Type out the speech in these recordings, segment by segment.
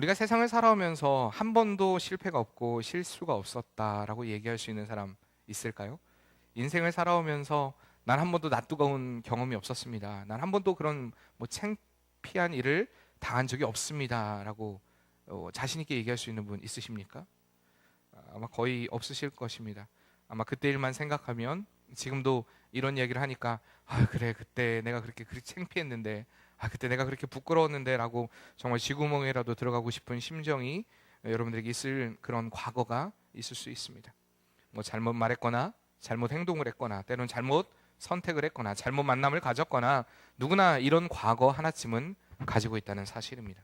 우리가 세상을 살아오면서 한 번도 실패가 없고 실수가 없었다라고 얘기할 수 있는 사람 있을까요? 인생을 살아오면서 난 한 번도 낯뜨거운 경험이 없었습니다. 난 한 번도 그런 창피한 일을 당한 적이 없습니다라고 자신 있게 얘기할 수 있는 분 있으십니까? 아마 거의 없으실 것입니다. 아마 그때 일만 생각하면 지금도 이런 이야기를 하니까 그래 그때 내가 그렇게 창피했는데 그때 내가 그렇게 부끄러웠는데 라고 정말 쥐구멍에라도 들어가고 싶은 심정이 여러분들에게 있을 그런 과거가 있을 수 있습니다. 뭐 잘못 말했거나 잘못 행동을 했거나 때로는 잘못 선택을 했거나 잘못 만남을 가졌거나 누구나 이런 과거 하나쯤은 가지고 있다는 사실입니다.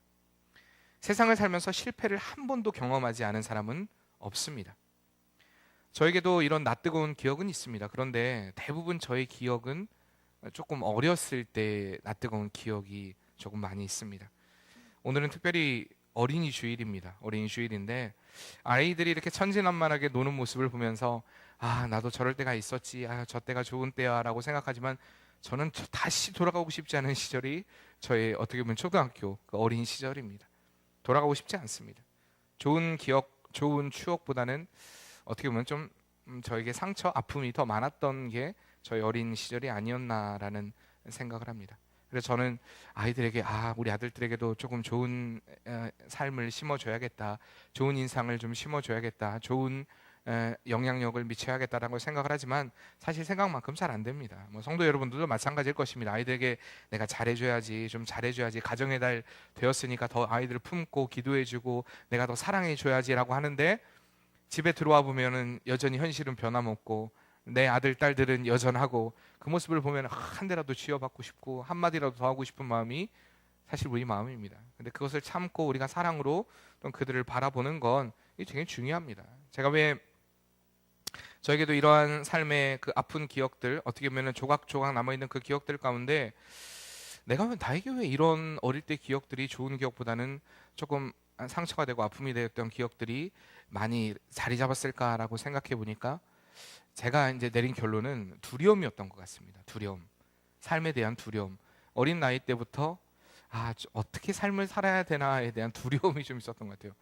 세상을 살면서 실패를 한 번도 경험하지 않은 사람은 없습니다. 저에게도 이런 낯뜨거운 기억은 있습니다. 그런데 대부분 저의 기억은 조금 어렸을 때 낯뜨거운 기억이 조금 많이 있습니다. 오늘은 특별히 어린이 주일입니다. 어린이 주일인데 아이들이 이렇게 천진난만하게 노는 모습을 보면서 나도 저럴 때가 있었지, 저 때가 좋은 때야 라고 생각하지만 저는 다시 돌아가고 싶지 않은 시절이 저의 어떻게 보면 초등학교 그 어린 시절입니다. 돌아가고 싶지 않습니다. 좋은 기억, 좋은 추억보다는 어떻게 보면 좀 저에게 상처, 아픔이 더 많았던 게 저희 어린 시절이 아니었나라는 생각을 합니다. 그래서 저는 아이들에게 우리 아들들에게도 조금 좋은 삶을 심어줘야겠다, 좋은 인상을 좀 심어줘야겠다, 좋은 영향력을 미쳐야겠다라고 생각을 하지만 사실 생각만큼 잘 안 됩니다. 뭐 성도 여러분들도 마찬가지일 것입니다. 아이들에게 내가 잘해줘야지, 좀 잘해줘야지, 가정의 달 되었으니까 더 아이들을 품고 기도해주고 내가 더 사랑해줘야지라고 하는데 집에 들어와 보면은 여전히 현실은 변함없고 내 아들 딸들은 여전하고 그 모습을 보면 한 대라도 쥐어받고 싶고 한마디라도 더 하고 싶은 마음이 사실 우리 마음입니다. 근데 그것을 참고 우리가 사랑으로 또 그들을 바라보는 건 굉장히 중요합니다. 제가 왜 저에게도 이러한 삶의 그 아픈 기억들, 어떻게 보면 조각조각 남아있는 그 기억들 가운데 나에게 왜 이런 어릴 때 기억들이 좋은 기억보다는 조금 상처가 되고 아픔이 되었던 기억들이 많이 자리 잡았을까라고 생각해 보니까 제가 이제 내린 결론은 두려움이었던 것 같습니다. 두려움, 삶에 대한 두려움. 어린 나이 때부터 어떻게 삶을 살아야 되나에 대한 두려움이 좀 있었던 것 같아요.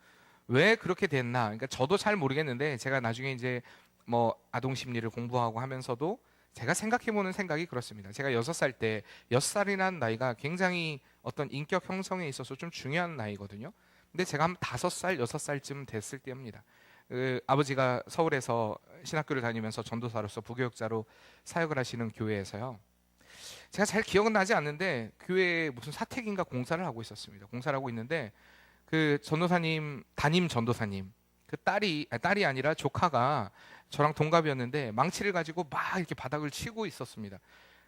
왜 그렇게 됐나? 그러니까 저도 잘 모르겠는데 제가 나중에 이제 뭐 아동 심리를 공부하고 하면서도 제가 생각해보는 생각이 그렇습니다. 제가 6살 때 6살이라는 나이가 굉장히 어떤 인격 형성에 있어서 좀 중요한 나이거든요. 근데 제가 한 5살, 6살쯤 됐을 때입니다. 아버지가 서울에서 신학교를 다니면서 전도사로서 부교육자로 사역을 하시는 교회에서요. 제가 잘 기억은 나지 않는데 교회에 무슨 사택인가 공사를 하고 있었습니다. 공사를 하고 있는데 그 전도사님, 담임 전도사님 그 딸이 아니라 조카가 저랑 동갑이었는데 망치를 가지고 막 이렇게 바닥을 치고 있었습니다.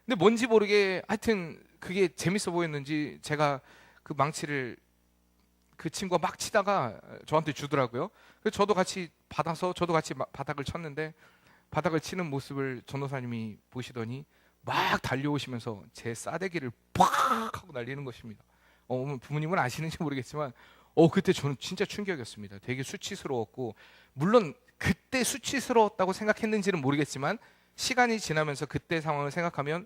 근데 뭔지 모르게 하여튼 그게 재밌어 보였는지 제가 그 망치를 그 친구가 막 치다가 저한테 주더라고요. 그래서 저도 같이 받아서 저도 같이 바닥을 쳤는데 바닥을 치는 모습을 전도사님이 보시더니 막 달려오시면서 제 싸대기를 팍 하고 날리는 것입니다. 부모님은 아시는지 모르겠지만 그때 저는 진짜 충격이었습니다. 되게 수치스러웠고 물론 그때 수치스러웠다고 생각했는지는 모르겠지만 시간이 지나면서 그때 상황을 생각하면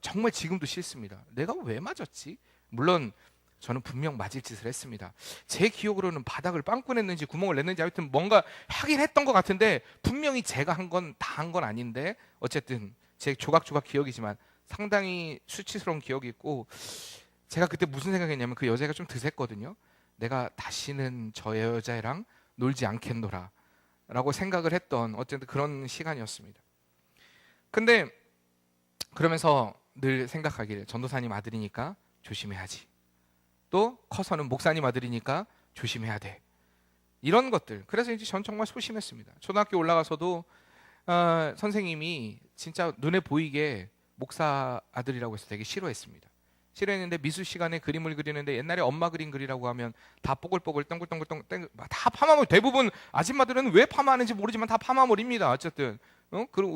정말 지금도 싫습니다. 내가 왜 맞았지? 물론 저는 분명 맞을 짓을 했습니다. 제 기억으로는 바닥을 빵꾸 냈는지 구멍을 냈는지 하여튼 뭔가 하긴 했던 것 같은데 분명히 제가 한 건 다 한 건 아닌데 어쨌든 제 조각조각 기억이지만 상당히 수치스러운 기억이 있고 제가 그때 무슨 생각했냐면 그 여자가 좀 드셌거든요. 내가 다시는 저 여자애랑 놀지 않겠노라 라고 생각을 했던 어쨌든 그런 시간이었습니다. 근데 그러면서 늘 생각하기를 전도사님 아들이니까 조심해야지. 또 커서는 목사님 아들이니까 조심해야 돼. 이런 것들. 그래서 이제 전 정말 소심했습니다. 초등학교 올라가서도 선생님이 진짜 눈에 보이게 목사 아들이라고 해서 되게 싫어했습니다. 싫어했는데 미술 시간에 그림을 그리는데 옛날에 엄마 그림 그리라고 하면 다 뽀글뽀글 땡글땡글 다 파마머리. 대부분 아줌마들은 왜 파마하는지 모르지만 다 파마머리입니다. 어쨌든 그리고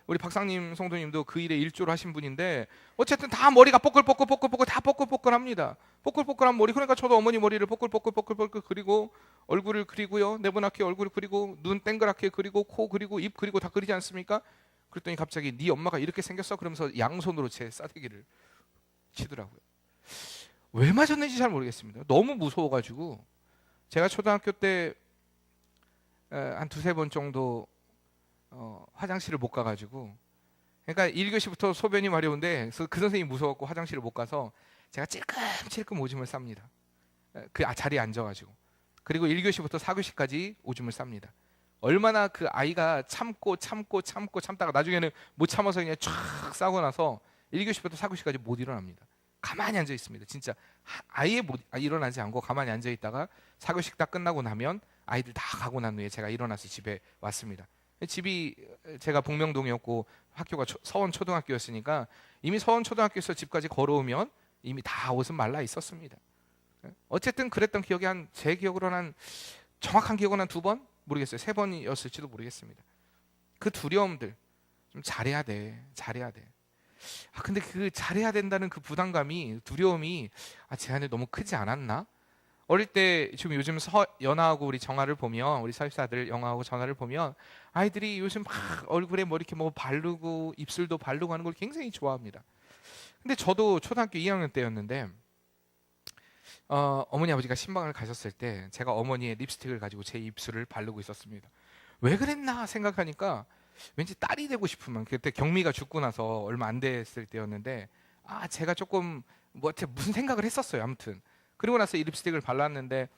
우리 박상님 성도님도 그 일에 일조를 하신 분인데 어쨌든 다 머리가 뽀글뽀글 다 뽀글뽀글합니다. 뽀글뽀글한 머리. 그러니까 저도 어머니 머리를 뽀글뽀글 그리고 얼굴을 그리고요, 네모나게 얼굴을 그리고 눈 땡그랗게 그리고 코 그리고 입 그리고 다 그리지 않습니까? 그랬더니 갑자기 네 엄마가 이렇게 생겼어? 그러면서 양손으로 제 싸대기를 치더라고요. 왜 맞았는지 잘 모르겠습니다. 너무 무서워가지고 제가 초등학교 때 한 두세 번 정도 화장실을 못 가가지고, 그러니까 1교시부터 소변이 마려운데 그래서 그 선생님이 무서웠고 화장실을 못 가서 제가 찔끔찔끔 오줌을 쌉니다. 자리에 앉아가지고. 그리고 1교시부터 4교시까지 오줌을 쌉니다. 얼마나 그 아이가 참다가 나중에는 못 참아서 그냥 쫙 싸고 나서 1교시부터 4교시까지 못 일어납니다. 가만히 앉아 있습니다. 진짜 아예 일어나지 않고 가만히 앉아 있다가 4교시 딱 끝나고 나면 아이들 다 가고 난 후에 제가 일어나서 집에 왔습니다. 집이 제가 복명동이었고 학교가 서원 초등학교였으니까 이미 서원 초등학교에서 집까지 걸어오면 이미 다 옷은 말라 있었습니다. 어쨌든 그랬던 기억이 제 기억으로는 정확한 기억은 한 2번? 모르겠어요. 3번이었을지도 모르겠습니다. 그 두려움들, 좀 잘해야 돼. 근데 그 잘해야 된다는 그 부담감이, 두려움이 제 안에 너무 크지 않았나? 어릴 때 지금 요즘 연하하고 우리 정아를 보면, 우리 사회사들 영하하고 정아를 보면 아이들이 요즘 막 얼굴에 뭐 이렇게 뭐 바르고 입술도 바르고 하는 걸 굉장히 좋아합니다. 근데 저도 초등학교 2학년 때였는데 어머니 아버지가 신방을 가셨을 때 제가 어머니의 립스틱을 가지고 제 입술을 바르고 있었습니다. 왜 그랬나 생각하니까 왠지 딸이 되고 싶은 마음. 그때 경미가 죽고 나서 얼마 안 됐을 때였는데 제가 조금 무슨 생각을 했었어요. 아무튼 그리고 나서 이 립스틱을 발랐는데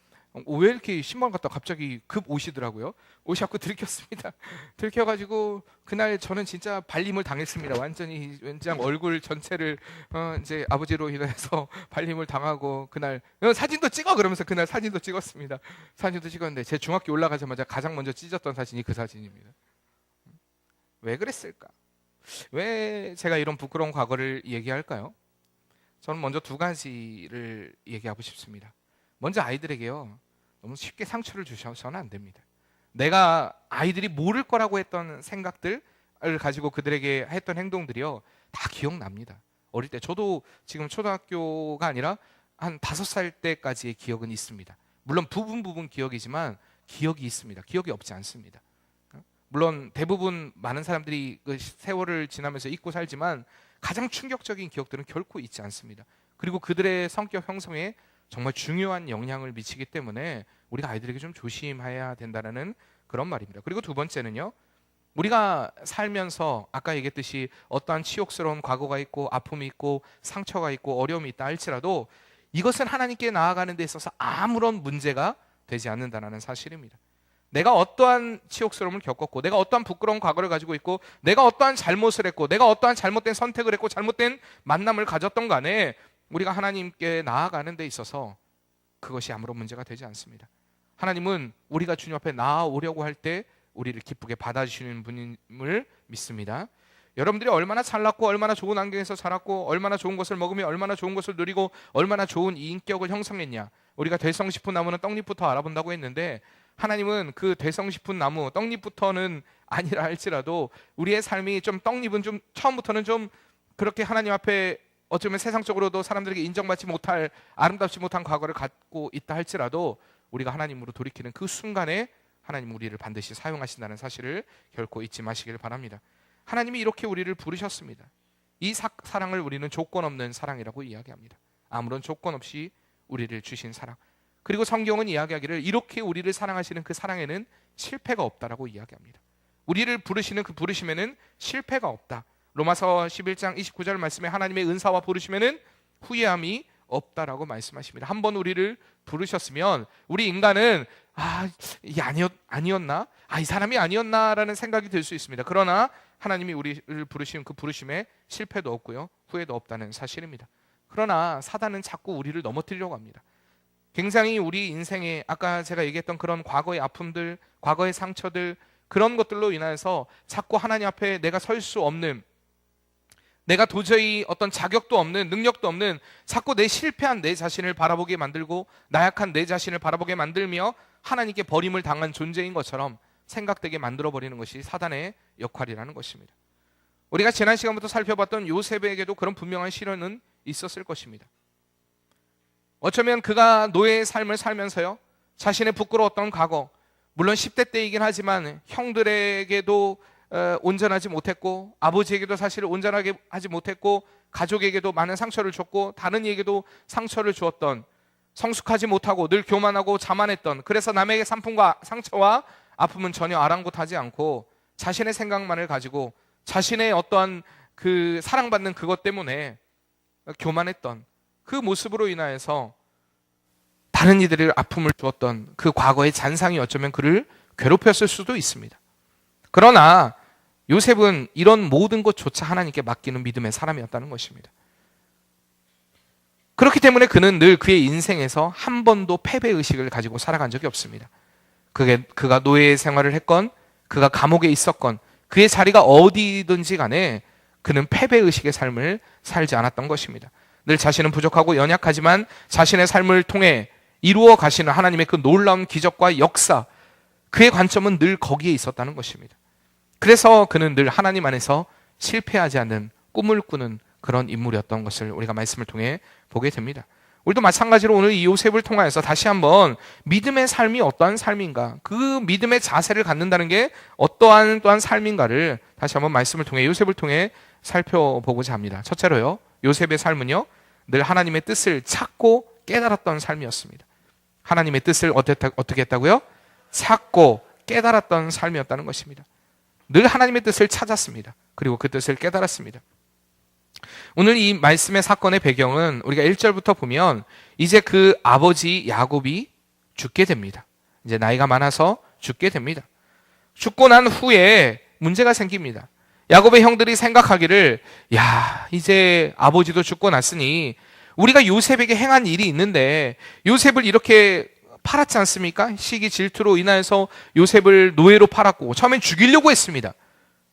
왜 이렇게 신발 갔다 갑자기 급 오시더라고요. 오셔갖고 들켰습니다. 들켜가지고 그날 저는 진짜 발림을 당했습니다. 완전히 왠지 얼굴 전체를 이제 아버지로 인해서 발림을 당하고, 그날 사진도 찍어 그러면서 그날 사진도 찍었습니다. 사진도 찍었는데 제 중학교 올라가자마자 가장 먼저 찢었던 사진이 그 사진입니다. 왜 그랬을까? 왜 제가 이런 부끄러운 과거를 얘기할까요? 저는 먼저 2가지를 얘기하고 싶습니다. 먼저 아이들에게요, 너무 쉽게 상처를 주셔서는 안 됩니다. 내가 아이들이 모를 거라고 했던 생각들을 가지고 그들에게 했던 행동들이요, 다 기억납니다. 어릴 때 저도 지금 초등학교가 아니라 한 5살 때까지의 기억은 있습니다. 물론 부분 기억이지만 기억이 있습니다. 기억이 없지 않습니다. 물론 대부분 많은 사람들이 그 세월을 지나면서 잊고 살지만 가장 충격적인 기억들은 결코 잊지 않습니다. 그리고 그들의 성격 형성에 정말 중요한 영향을 미치기 때문에 우리가 아이들에게 좀 조심해야 된다는 그런 말입니다. 그리고 2번째는요, 우리가 살면서 아까 얘기했듯이 어떠한 치욕스러운 과거가 있고 아픔이 있고 상처가 있고 어려움이 있다 할지라도 이것은 하나님께 나아가는 데 있어서 아무런 문제가 되지 않는다는 사실입니다. 내가 어떠한 치욕스러움을 겪었고, 내가 어떠한 부끄러운 과거를 가지고 있고, 내가 어떠한 잘못을 했고, 내가 어떠한 잘못된 선택을 했고, 잘못된 만남을 가졌던 간에 우리가 하나님께 나아가는 데 있어서 그것이 아무런 문제가 되지 않습니다. 하나님은 우리가 주님 앞에 나아오려고 할 때 우리를 기쁘게 받아주시는 분임을 믿습니다. 여러분들이 얼마나 잘났고, 얼마나 좋은 환경에서 자랐고, 얼마나 좋은 것을 먹으며 얼마나 좋은 것을 누리고 얼마나 좋은 인격을 형성했냐. 우리가 되성 싶은 나무는 떡잎부터 알아본다고 했는데, 하나님은 그 되성 싶은 나무, 떡잎부터는 아니라 할지라도 우리의 삶이 좀 떡잎은 좀 처음부터는 좀 그렇게 하나님 앞에 어쩌면 세상적으로도 사람들에게 인정받지 못할, 아름답지 못한 과거를 갖고 있다 할지라도 우리가 하나님으로 돌이키는 그 순간에 하나님 우리를 반드시 사용하신다는 사실을 결코 잊지 마시길 바랍니다. 하나님이 이렇게 우리를 부르셨습니다. 이 사랑을 우리는 조건 없는 사랑이라고 이야기합니다. 아무런 조건 없이 우리를 주신 사랑. 그리고 성경은 이야기하기를 이렇게 우리를 사랑하시는 그 사랑에는 실패가 없다라고 이야기합니다. 우리를 부르시는 그 부르심에는 실패가 없다. 로마서 11장 29절 말씀에 하나님의 은사와 부르심에는 후회함이 없다라고 말씀하십니다. 한번 우리를 부르셨으면 우리 인간은 이게 아니었나? 이 사람이 아니었나라는 생각이 들 수 있습니다. 그러나 하나님이 우리를 부르신 그 부르심에 실패도 없고요, 후회도 없다는 사실입니다. 그러나 사단은 자꾸 우리를 넘어뜨리려고 합니다. 굉장히 우리 인생에 아까 제가 얘기했던 그런 과거의 아픔들, 과거의 상처들, 그런 것들로 인해서 자꾸 하나님 앞에 내가 설 수 없는, 내가 도저히 어떤 자격도 없는, 능력도 없는, 자꾸 내 실패한 내 자신을 바라보게 만들고 나약한 내 자신을 바라보게 만들며 하나님께 버림을 당한 존재인 것처럼 생각되게 만들어버리는 것이 사단의 역할이라는 것입니다. 우리가 지난 시간부터 살펴봤던 요셉에게도 그런 분명한 시련은 있었을 것입니다. 어쩌면 그가 노예의 삶을 살면서요, 자신의 부끄러웠던 과거, 물론 10대 때이긴 하지만 형들에게도 온전하지 못했고, 아버지에게도 사실 온전하게 하지 못했고, 가족에게도 많은 상처를 줬고, 다른 이에게도 상처를 주었던 성숙하지 못하고 늘 교만하고 자만했던, 그래서 남에게 상품과 상처와 아픔은 전혀 아랑곳하지 않고 자신의 생각만을 가지고 자신의 어떠한 그 사랑받는 그것 때문에 교만했던 그 모습으로 인하여서 다른 이들의 아픔을 주었던 그 과거의 잔상이 어쩌면 그를 괴롭혔을 수도 있습니다. 그러나 요셉은 이런 모든 것조차 하나님께 맡기는 믿음의 사람이었다는 것입니다. 그렇기 때문에 그는 늘 그의 인생에서 한 번도 패배의식을 가지고 살아간 적이 없습니다. 그가 노예 생활을 했건, 그가 감옥에 있었건, 그의 자리가 어디든지 간에 그는 패배의식의 삶을 살지 않았던 것입니다. 늘 자신은 부족하고 연약하지만 자신의 삶을 통해 이루어 가시는 하나님의 그 놀라운 기적과 역사, 그의 관점은 늘 거기에 있었다는 것입니다. 그래서 그는 늘 하나님 안에서 실패하지 않는 꿈을 꾸는 그런 인물이었던 것을 우리가 말씀을 통해 보게 됩니다. 우리도 마찬가지로 오늘 이 요셉을 통하여서 다시 한번 믿음의 삶이 어떠한 삶인가, 그 믿음의 자세를 갖는다는 게 어떠한 또한 삶인가를 다시 한번 말씀을 통해, 요셉을 통해 살펴보고자 합니다. 첫째로요, 요셉의 삶은요, 늘 하나님의 뜻을 찾고 깨달았던 삶이었습니다. 하나님의 뜻을 어떻게 했다고요? 찾고 깨달았던 삶이었다는 것입니다. 늘 하나님의 뜻을 찾았습니다. 그리고 그 뜻을 깨달았습니다. 오늘 이 말씀의 사건의 배경은 우리가 1절부터 보면 이제 그 아버지 야곱이 죽게 됩니다. 이제 나이가 많아서 죽게 됩니다. 죽고 난 후에 문제가 생깁니다. 야곱의 형들이 생각하기를, 야, 이제 아버지도 죽고 났으니 우리가 요셉에게 행한 일이 있는데 요셉을 이렇게 팔았지 않습니까? 시기 질투로 인하여서 요셉을 노예로 팔았고 처음엔 죽이려고 했습니다.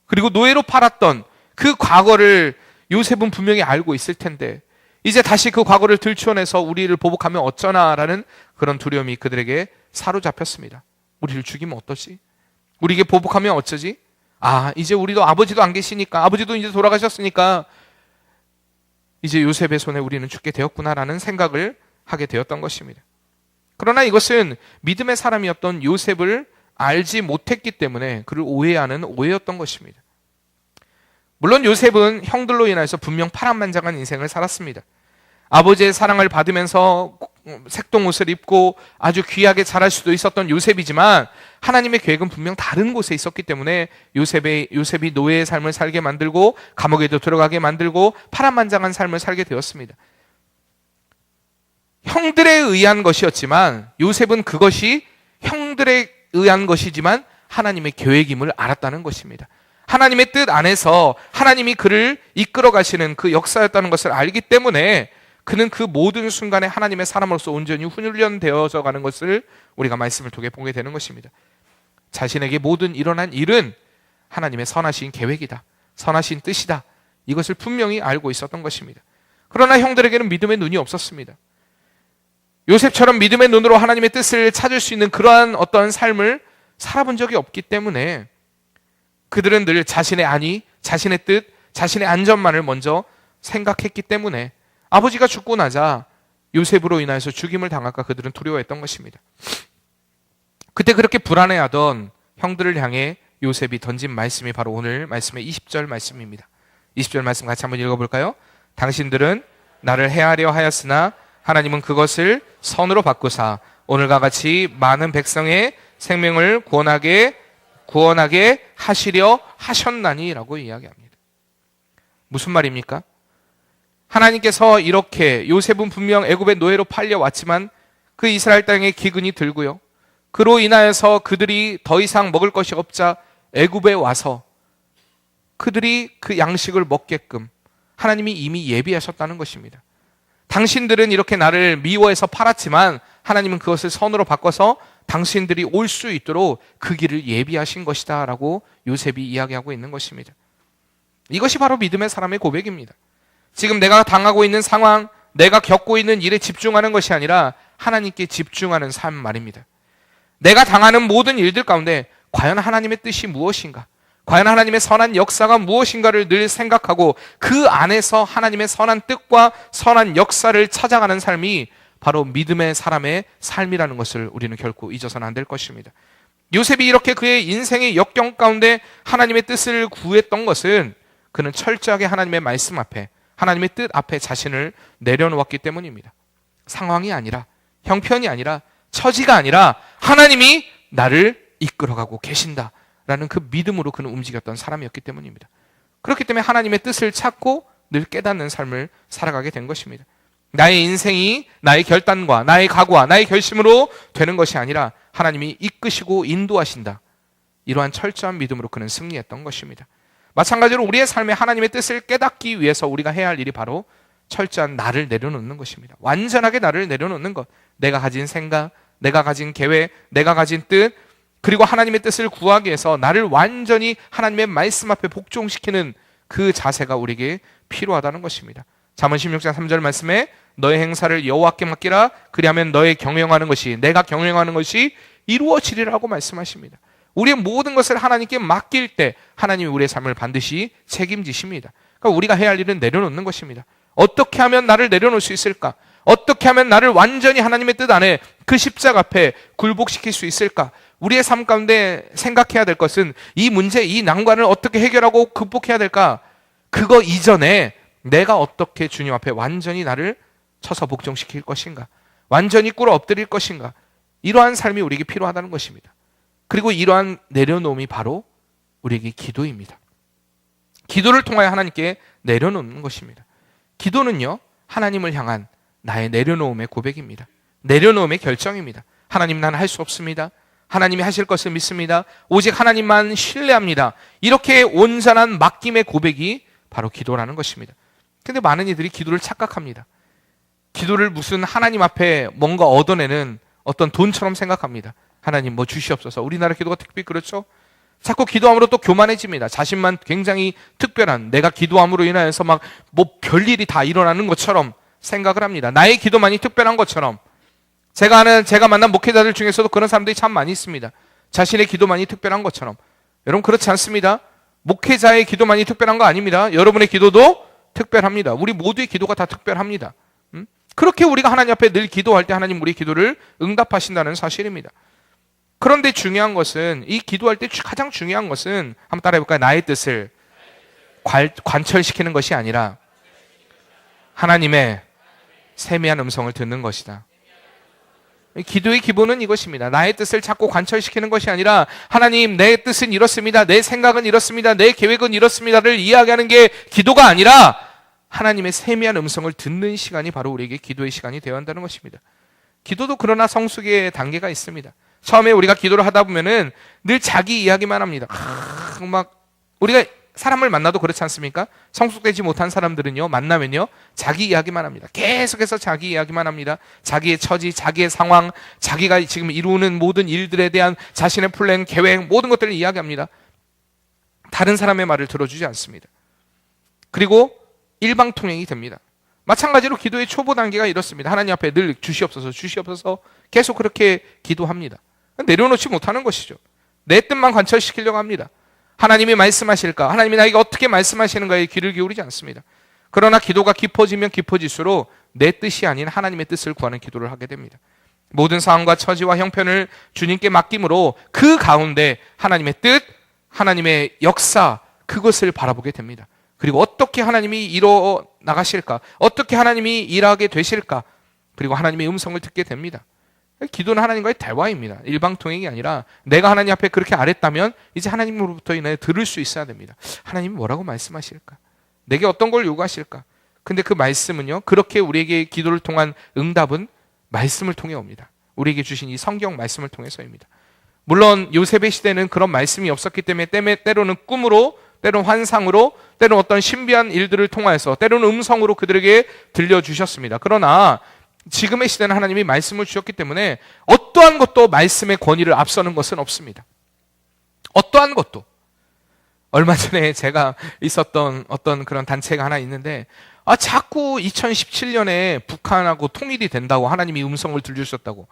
그리고 노예로 팔았던 그 과거를 요셉은 분명히 알고 있을 텐데 이제 다시 그 과거를 들추어내서 우리를 보복하면 어쩌나라는 그런 두려움이 그들에게 사로잡혔습니다. 우리를 죽이면 어떠지? 우리에게 보복하면 어쩌지? 아, 이제 우리도 아버지도 안 계시니까, 아버지도 이제 돌아가셨으니까 이제 요셉의 손에 우리는 죽게 되었구나라는 생각을 하게 되었던 것입니다. 그러나 이것은 믿음의 사람이었던 요셉을 알지 못했기 때문에 그를 오해하는 오해였던 것입니다. 물론 요셉은 형들로 인해서 분명 파란만장한 인생을 살았습니다. 아버지의 사랑을 받으면서 색동옷을 입고 아주 귀하게 자랄 수도 있었던 요셉이지만 하나님의 계획은 분명 다른 곳에 있었기 때문에 요셉이 노예의 삶을 살게 만들고 감옥에도 들어가게 만들고 파란만장한 삶을 살게 되었습니다. 형들에 의한 것이었지만 요셉은 그것이 형들에 의한 것이지만 하나님의 계획임을 알았다는 것입니다. 하나님의 뜻 안에서 하나님이 그를 이끌어 가시는 그 역사였다는 것을 알기 때문에 그는 그 모든 순간에 하나님의 사람으로서 온전히 훈련되어져 가는 것을 우리가 말씀을 통해 보게 되는 것입니다. 자신에게 모든 일어난 일은 하나님의 선하신 계획이다, 선하신 뜻이다, 이것을 분명히 알고 있었던 것입니다. 그러나 형들에게는 믿음의 눈이 없었습니다. 요셉처럼 믿음의 눈으로 하나님의 뜻을 찾을 수 있는 그러한 어떤 삶을 살아본 적이 없기 때문에 그들은 늘 자신의 안위, 자신의 뜻, 자신의 안전만을 먼저 생각했기 때문에 아버지가 죽고 나자 요셉으로 인하여서 죽임을 당할까 그들은 두려워했던 것입니다. 그때 그렇게 불안해하던 형들을 향해 요셉이 던진 말씀이 바로 오늘 말씀의 20절 말씀입니다. 20절 말씀 같이 한번 읽어볼까요? 당신들은 나를 해하려 하였으나 하나님은 그것을 선으로 바꾸사 오늘과 같이 많은 백성의 생명을 구원하게 하시려 하셨나니라고 이야기합니다. 무슨 말입니까? 하나님께서 이렇게 요셉은 분명 애굽의 노예로 팔려왔지만 그 이스라엘 땅에 기근이 들고요, 그로 인하여서 그들이 더 이상 먹을 것이 없자 애굽에 와서 그들이 그 양식을 먹게끔 하나님이 이미 예비하셨다는 것입니다. 당신들은 이렇게 나를 미워해서 팔았지만 하나님은 그것을 선으로 바꿔서 당신들이 올 수 있도록 그 길을 예비하신 것이다 라고 요셉이 이야기하고 있는 것입니다. 이것이 바로 믿음의 사람의 고백입니다. 지금 내가 당하고 있는 상황, 내가 겪고 있는 일에 집중하는 것이 아니라 하나님께 집중하는 삶 말입니다. 내가 당하는 모든 일들 가운데 과연 하나님의 뜻이 무엇인가, 과연 하나님의 선한 역사가 무엇인가를 늘 생각하고 그 안에서 하나님의 선한 뜻과 선한 역사를 찾아가는 삶이 바로 믿음의 사람의 삶이라는 것을 우리는 결코 잊어서는 안 될 것입니다. 요셉이 이렇게 그의 인생의 역경 가운데 하나님의 뜻을 구했던 것은 그는 철저하게 하나님의 말씀 앞에, 하나님의 뜻 앞에 자신을 내려놓았기 때문입니다. 상황이 아니라, 형편이 아니라, 처지가 아니라 하나님이 나를 이끌어가고 계신다라는 그 믿음으로 그는 움직였던 사람이었기 때문입니다. 그렇기 때문에 하나님의 뜻을 찾고 늘 깨닫는 삶을 살아가게 된 것입니다. 나의 인생이 나의 결단과 나의 각오와 나의 결심으로 되는 것이 아니라 하나님이 이끄시고 인도하신다. 이러한 철저한 믿음으로 그는 승리했던 것입니다. 마찬가지로 우리의 삶에 하나님의 뜻을 깨닫기 위해서 우리가 해야 할 일이 바로 철저한 나를 내려놓는 것입니다. 완전하게 나를 내려놓는 것. 내가 가진 생각, 내가 가진 계획, 내가 가진 뜻, 그리고 하나님의 뜻을 구하기 위해서 나를 완전히 하나님의 말씀 앞에 복종시키는 그 자세가 우리에게 필요하다는 것입니다. 잠언 16장 3절 말씀에 너의 행사를 여호와께 맡기라. 그리하면 너의 경영하는 것이, 내가 경영하는 것이 이루어지리라고 말씀하십니다. 우리의 모든 것을 하나님께 맡길 때 하나님이 우리의 삶을 반드시 책임지십니다. 그러니까 우리가 해야 할 일은 내려놓는 것입니다. 어떻게 하면 나를 내려놓을 수 있을까? 어떻게 하면 나를 완전히 하나님의 뜻 안에 그 십자가 앞에 굴복시킬 수 있을까? 우리의 삶 가운데 생각해야 될 것은 이 문제, 이 난관을 어떻게 해결하고 극복해야 될까? 그거 이전에 내가 어떻게 주님 앞에 완전히 나를 쳐서 복종시킬 것인가? 완전히 꿇어 엎드릴 것인가? 이러한 삶이 우리에게 필요하다는 것입니다. 그리고 이러한 내려놓음이 바로 우리에게 기도입니다. 기도를 통하여 하나님께 내려놓는 것입니다. 기도는요, 하나님을 향한 나의 내려놓음의 고백입니다. 내려놓음의 결정입니다. 하나님, 나는 할 수 없습니다. 하나님이 하실 것을 믿습니다. 오직 하나님만 신뢰합니다. 이렇게 온전한 맡김의 고백이 바로 기도라는 것입니다. 근데 많은 이들이 기도를 착각합니다. 기도를 무슨 하나님 앞에 뭔가 얻어내는 어떤 돈처럼 생각합니다. 하나님 뭐 주시옵소서. 우리나라 기도가 특별히 그렇죠? 자꾸 기도함으로 또 교만해집니다. 자신만 굉장히 특별한, 내가 기도함으로 인하여서 막 뭐 별일이 다 일어나는 것처럼 생각을 합니다. 나의 기도만이 특별한 것처럼. 제가 만난 목회자들 중에서도 그런 사람들이 참 많이 있습니다. 자신의 기도만이 특별한 것처럼. 여러분, 그렇지 않습니다. 목회자의 기도만이 특별한 거 아닙니다. 여러분의 기도도 특별합니다. 우리 모두의 기도가 다 특별합니다. 그렇게 우리가 하나님 앞에 늘 기도할 때 하나님 우리 기도를 응답하신다는 사실입니다. 그런데 중요한 것은, 이 기도할 때 가장 중요한 것은, 한번 따라해 볼까요? 나의 뜻을 관철시키는 것이 아니라 하나님의 세미한 음성을 듣는 것이다. 기도의 기본은 이것입니다. 나의 뜻을 자꾸 관철시키는 것이 아니라 하나님, 내 뜻은 이렇습니다. 내 생각은 이렇습니다. 내 계획은 이렇습니다를 이야기하는 게 기도가 아니라 하나님의 세미한 음성을 듣는 시간이 바로 우리에게 기도의 시간이 되어야 한다는 것입니다. 기도도 그러나 성숙의 단계가 있습니다. 처음에 우리가 기도를 하다 보면은 늘 자기 이야기만 합니다. 막 우리가 사람을 만나도 그렇지 않습니까? 성숙되지 못한 사람들은요, 만나면요, 자기 이야기만 합니다. 계속해서 자기 이야기만 합니다. 자기의 처지, 자기의 상황, 자기가 지금 이루는 모든 일들에 대한 자신의 플랜, 계획, 모든 것들을 이야기합니다. 다른 사람의 말을 들어주지 않습니다. 그리고 일방통행이 됩니다. 마찬가지로 기도의 초보 단계가 이렇습니다. 하나님 앞에 늘 주시옵소서, 주시옵소서 계속 그렇게 기도합니다. 내려놓지 못하는 것이죠. 내 뜻만 관철시키려고 합니다. 하나님이 말씀하실까? 하나님이 나에게 어떻게 말씀하시는가에 귀를 기울이지 않습니다. 그러나 기도가 깊어지면 깊어질수록 내 뜻이 아닌 하나님의 뜻을 구하는 기도를 하게 됩니다. 모든 상황과 처지와 형편을 주님께 맡김으로 그 가운데 하나님의 뜻, 하나님의 역사, 그것을 바라보게 됩니다. 그리고 어떻게 하나님이 이루어 나가실까? 어떻게 하나님이 일하게 되실까? 그리고 하나님의 음성을 듣게 됩니다. 기도는 하나님과의 대화입니다. 일방통행이 아니라 내가 하나님 앞에 그렇게 아랬다면 이제 하나님으로부터 인하여 들을 수 있어야 됩니다. 하나님이 뭐라고 말씀하실까? 내게 어떤 걸 요구하실까? 근데 그 말씀은요, 그렇게 우리에게 기도를 통한 응답은 말씀을 통해 옵니다. 우리에게 주신 이 성경 말씀을 통해서입니다. 물론 요셉의 시대는 그런 말씀이 없었기 때문에 때로는 꿈으로, 때로는 환상으로, 때로는 어떤 신비한 일들을 통하여서, 때로는 음성으로 그들에게 들려주셨습니다. 그러나 지금의 시대는 하나님이 말씀을 주셨기 때문에 어떠한 것도 말씀의 권위를 앞서는 것은 없습니다. 어떠한 것도. 얼마 전에 제가 있었던 어떤 그런 단체가 하나 있는데, 자꾸 2017년에 북한하고 통일이 된다고 하나님이 음성을 들려주셨다고.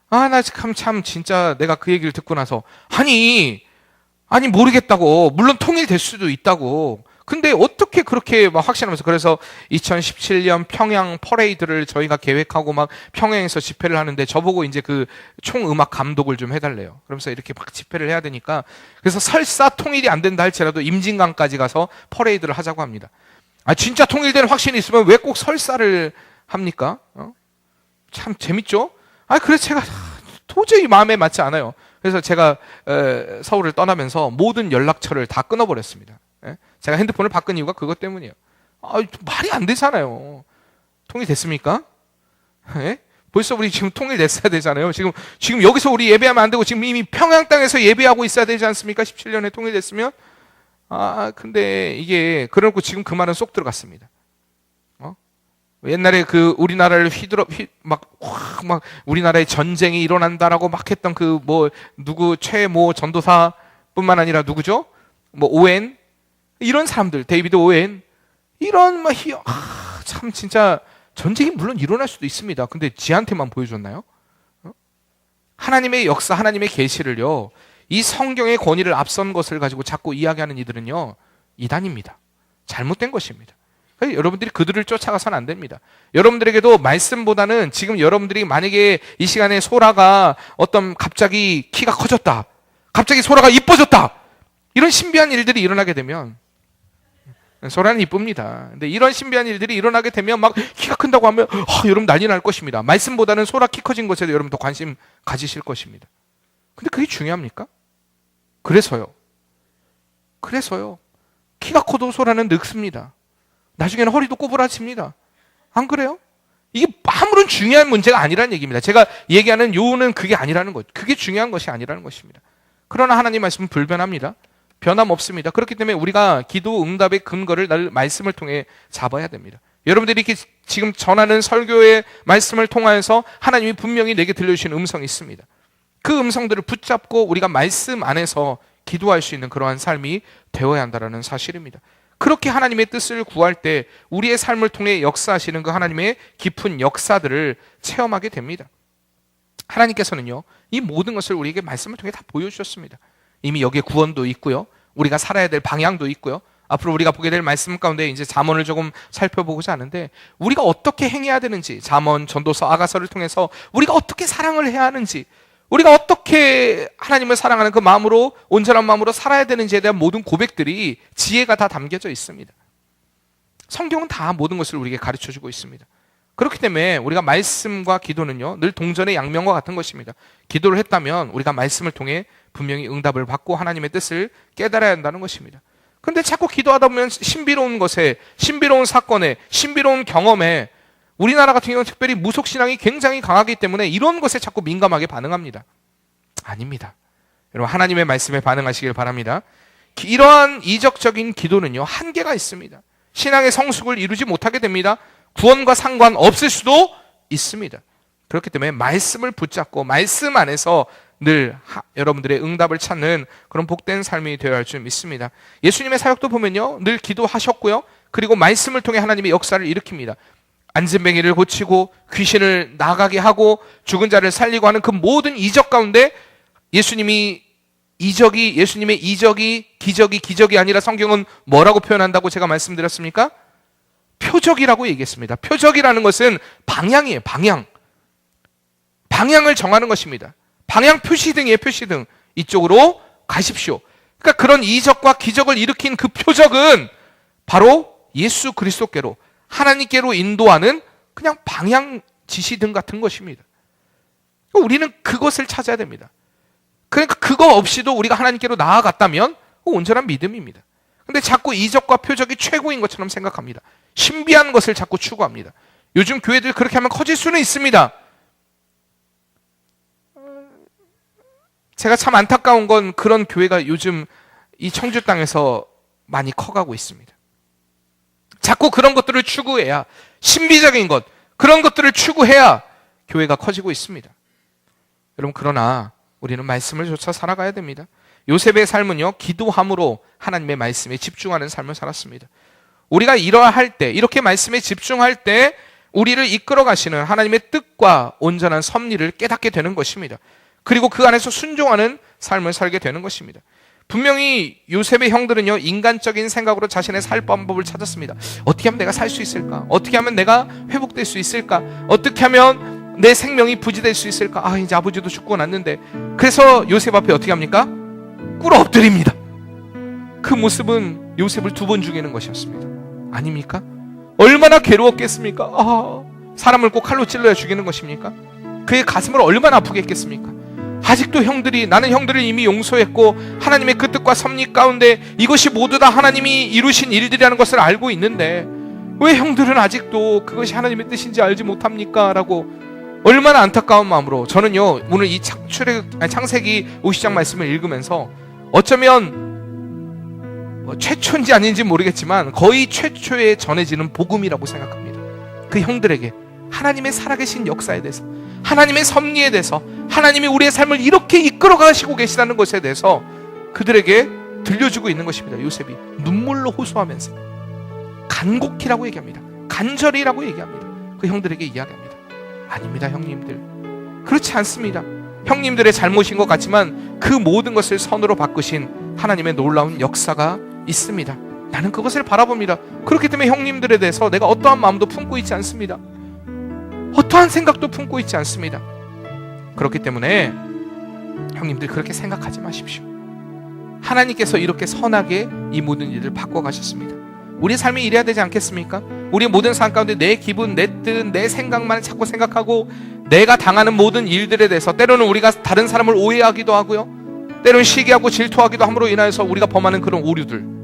나 참 진짜 내가 그 얘기를 듣고 나서 아니 모르겠다고. 물론 통일될 수도 있다고. 근데 어떻게 그렇게 막 확신하면서, 그래서 2017년 평양 퍼레이드를 저희가 계획하고 막 평양에서 집회를 하는데 저보고 이제 그 총음악 감독을 좀 해달래요. 그러면서 이렇게 막 집회를 해야 되니까, 그래서 설사 통일이 안 된다 할지라도 임진강까지 가서 퍼레이드를 하자고 합니다. 진짜 통일되는 확신이 있으면 왜 꼭 설사를 합니까? 참 재밌죠? 그래서 제가 도저히 마음에 맞지 않아요. 그래서 제가 서울을 떠나면서 모든 연락처를 다 끊어버렸습니다. 예? 제가 핸드폰을 바꾼 이유가 그것 때문이에요. 말이 안 되잖아요. 통일됐습니까? 예? 벌써 우리 지금 통일됐어야 되잖아요. 지금 여기서 우리 예배하면 안 되고 지금 이미 평양 땅에서 예배하고 있어야 되지 않습니까? 17년에 통일됐으면. 근데 이게 그러고 지금 그 말은 쏙 들어갔습니다. 옛날에 그 우리나라를 막 우리나라에 전쟁이 일어난다라고 막 했던 누구 최모 전도사뿐만 아니라 누구죠? 오웬 이런 사람들, 데이비드 오웬 이런 참 진짜 전쟁이 물론 일어날 수도 있습니다. 근데 지한테만 보여줬나요? 하나님의 역사, 하나님의 계시를요, 이 성경의 권위를 앞선 것을 가지고 자꾸 이야기하는 이들은요, 이단입니다. 잘못된 것입니다. 여러분들이 그들을 쫓아가서는 안 됩니다. 여러분들에게도 말씀보다는 지금 여러분들이 만약에 이 시간에 소라가 갑자기 키가 커졌다, 갑자기 소라가 이뻐졌다, 이런 신비한 일들이 일어나게 되면, 소라는 이쁩니다. 근데 이런 신비한 일들이 일어나게 되면 막 키가 큰다고 하면 여러분 난리 날 것입니다. 말씀보다는 소라 키 커진 것에 여러분 더 관심 가지실 것입니다. 근데 그게 중요합니까? 그래서요. 키가 커도 소라는 늙습니다. 나중에는 허리도 꼬부라집니다. 안 그래요? 이게 아무런 중요한 문제가 아니라는 얘기입니다. 제가 얘기하는 요는 그게 아니라는 거죠. 그게 중요한 것이 아니라는 것입니다. 그러나 하나님 말씀은 불변합니다. 변함없습니다. 그렇기 때문에 우리가 기도 응답의 근거를 늘 말씀을 통해 잡아야 됩니다. 여러분들이 이렇게 지금 전하는 설교의 말씀을 통하여서 하나님이 분명히 내게 들려주신 음성이 있습니다. 그 음성들을 붙잡고 우리가 말씀 안에서 기도할 수 있는 그러한 삶이 되어야 한다는 사실입니다. 그렇게 하나님의 뜻을 구할 때 우리의 삶을 통해 역사하시는 그 하나님의 깊은 역사들을 체험하게 됩니다. 하나님께서는요, 이 모든 것을 우리에게 말씀을 통해 다 보여주셨습니다. 이미 여기에 구원도 있고요, 우리가 살아야 될 방향도 있고요, 앞으로 우리가 보게 될 말씀 가운데 이제 잠언을 조금 살펴보고자 하는데, 우리가 어떻게 행해야 되는지, 잠언, 전도서, 아가서를 통해서 우리가 어떻게 사랑을 해야 하는지, 우리가 어떻게 하나님을 사랑하는 그 마음으로, 온전한 마음으로 살아야 되는지에 대한 모든 고백들이, 지혜가 다 담겨져 있습니다. 성경은 다 모든 것을 우리에게 가르쳐주고 있습니다. 그렇기 때문에 우리가 말씀과 기도는요, 늘 동전의 양면과 같은 것입니다. 기도를 했다면 우리가 말씀을 통해 분명히 응답을 받고 하나님의 뜻을 깨달아야 한다는 것입니다. 그런데 자꾸 기도하다 보면 신비로운 것에, 신비로운 사건에, 신비로운 경험에, 우리나라 같은 경우는 특별히 무속신앙이 굉장히 강하기 때문에 이런 것에 자꾸 민감하게 반응합니다. 아닙니다. 여러분, 하나님의 말씀에 반응하시길 바랍니다. 이러한 이적적인 기도는요, 한계가 있습니다. 신앙의 성숙을 이루지 못하게 됩니다. 구원과 상관없을 수도 있습니다. 그렇기 때문에 말씀을 붙잡고 말씀 안에서 늘 여러분들의 응답을 찾는 그런 복된 삶이 되어야 할 줄 믿습니다. 예수님의 사역도 보면요, 늘 기도하셨고요, 그리고 말씀을 통해 하나님의 역사를 일으킵니다. 안진뱅이를 고치고 귀신을 나가게 하고 죽은 자를 살리고 하는 그 모든 이적 가운데 예수님의 이적이 기적이 아니라 성경은 뭐라고 표현한다고 제가 말씀드렸습니까? 표적이라고 얘기했습니다. 표적이라는 것은 방향이에요. 방향을 정하는 것입니다. 방향 표시등이에요. 표시등. 이쪽으로 가십시오. 그러니까 그런 이적과 기적을 일으킨 그 표적은 바로 예수 그리스도께로, 하나님께로 인도하는 그냥 방향 지시등 같은 것입니다. 우리는 그것을 찾아야 됩니다. 그러니까 그거 없이도 우리가 하나님께로 나아갔다면 온전한 믿음입니다. 근데 자꾸 이적과 표적이 최고인 것처럼 생각합니다. 신비한 것을 자꾸 추구합니다. 요즘 교회들 그렇게 하면 커질 수는 있습니다. 제가 참 안타까운 건 그런 교회가 요즘 이 청주 땅에서 많이 커가고 있습니다. 자꾸 그런 것들을 추구해야, 신비적인 것, 그런 것들을 추구해야 교회가 커지고 있습니다. 여러분, 그러나 우리는 말씀을 쫓아 살아가야 됩니다. 요셉의 삶은요, 기도함으로 하나님의 말씀에 집중하는 삶을 살았습니다. 우리가 이러할 때, 이렇게 말씀에 집중할 때 우리를 이끌어 가시는 하나님의 뜻과 온전한 섭리를 깨닫게 되는 것입니다. 그리고 그 안에서 순종하는 삶을 살게 되는 것입니다. 분명히 요셉의 형들은요, 인간적인 생각으로 자신의 살 방법을 찾았습니다. 어떻게 하면 내가 살 수 있을까? 어떻게 하면 내가 회복될 수 있을까? 어떻게 하면 내 생명이 부지될 수 있을까? 이제 아버지도 죽고 났는데. 그래서 요셉 앞에 어떻게 합니까? 꿇어 엎드립니다. 그 모습은 요셉을 2번 죽이는 것이었습니다. 아닙니까? 얼마나 괴로웠겠습니까? 사람을 꼭 칼로 찔러야 죽이는 것입니까? 그의 가슴을 얼마나 아프게 했겠습니까? 아직도 나는 형들을 이미 용서했고 하나님의 그 뜻과 섭리 가운데 이것이 모두 다 하나님이 이루신 일들이라는 것을 알고 있는데 왜 형들은 아직도 그것이 하나님의 뜻인지 알지 못합니까? 라고 얼마나 안타까운 마음으로 저는요 오늘 이 창세기 50장 말씀을 읽으면서 어쩌면 최초인지 아닌지 모르겠지만 거의 최초에 전해지는 복음이라고 생각합니다. 그 형들에게 하나님의 살아계신 역사에 대해서, 하나님의 섭리에 대해서, 하나님이 우리의 삶을 이렇게 이끌어 가시고 계시다는 것에 대해서 그들에게 들려주고 있는 것입니다. 요셉이 눈물로 호소하면서 간곡히라고 얘기합니다. 간절히라고 얘기합니다. 그 형들에게 이야기합니다. 아닙니다, 형님들. 그렇지 않습니다. 형님들의 잘못인 것 같지만 그 모든 것을 선으로 바꾸신 하나님의 놀라운 역사가 있습니다. 나는 그것을 바라봅니다. 그렇기 때문에 형님들에 대해서 내가 어떠한 마음도 품고 있지 않습니다. 어떠한 생각도 품고 있지 않습니다. 그렇기 때문에 형님들 그렇게 생각하지 마십시오. 하나님께서 이렇게 선하게 이 모든 일을 바꿔가셨습니다. 우리의 삶이 이래야 되지 않겠습니까? 우리의 모든 삶 가운데 내 기분, 내 뜻, 내 생각만 자꾸 생각하고 내가 당하는 모든 일들에 대해서 때로는 우리가 다른 사람을 오해하기도 하고요, 때로는 시기하고 질투하기도 함으로 인하여서 우리가 범하는 그런 오류들.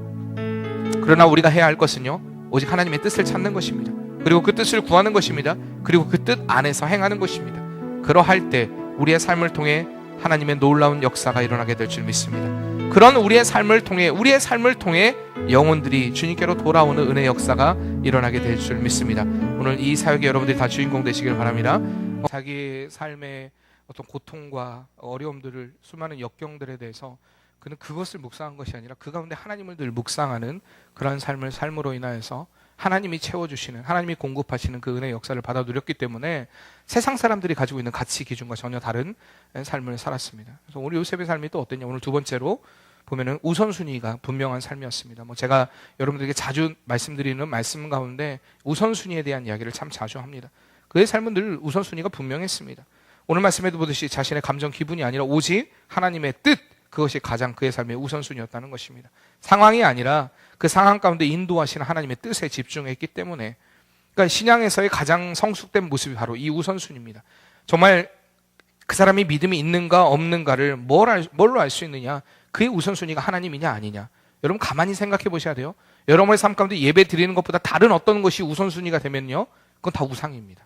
그러나 우리가 해야 할 것은요 오직 하나님의 뜻을 찾는 것입니다. 그리고 그 뜻을 구하는 것입니다. 그리고 그 뜻 안에서 행하는 것입니다. 그러할 때 우리의 삶을 통해 하나님의 놀라운 역사가 일어나게 될 줄 믿습니다. 그런 우리의 삶을 통해 영혼들이 주님께로 돌아오는 은혜의 역사가 일어나게 될 줄 믿습니다. 오늘 이 사역에 여러분들이 다 주인공 되시길 바랍니다. 자기의 삶의 어떤 고통과 어려움들을, 수많은 역경들에 대해서 그는 그것을 묵상한 것이 아니라 그 가운데 하나님을 늘 묵상하는 그러한 삶을 삶으로 인하여서 하나님이 채워주시는, 하나님이 공급하시는 그 은혜의 역사를 받아 누렸기 때문에 세상 사람들이 가지고 있는 가치 기준과 전혀 다른 삶을 살았습니다. 그래서 오늘 요셉의 삶이 또 어땠냐? 오늘 두 번째로 보면은 우선순위가 분명한 삶이었습니다. 제가 여러분들에게 자주 말씀드리는 말씀 가운데 우선순위에 대한 이야기를 참 자주 합니다. 그의 삶은 늘 우선순위가 분명했습니다. 오늘 말씀에도 보듯이 자신의 감정, 기분이 아니라 오직 하나님의 뜻, 그것이 가장 그의 삶의 우선순위였다는 것입니다. 상황이 아니라 그 상황 가운데 인도하시는 하나님의 뜻에 집중했기 때문에, 그러니까 신앙에서의 가장 성숙된 모습이 바로 이 우선순위입니다. 정말 그 사람이 믿음이 있는가 없는가를 뭘로 알 수 있느냐? 그의 우선순위가 하나님이냐 아니냐. 여러분 가만히 생각해 보셔야 돼요. 여러분의 삶 가운데 예배 드리는 것보다 다른 어떤 것이 우선순위가 되면요, 그건 다 우상입니다.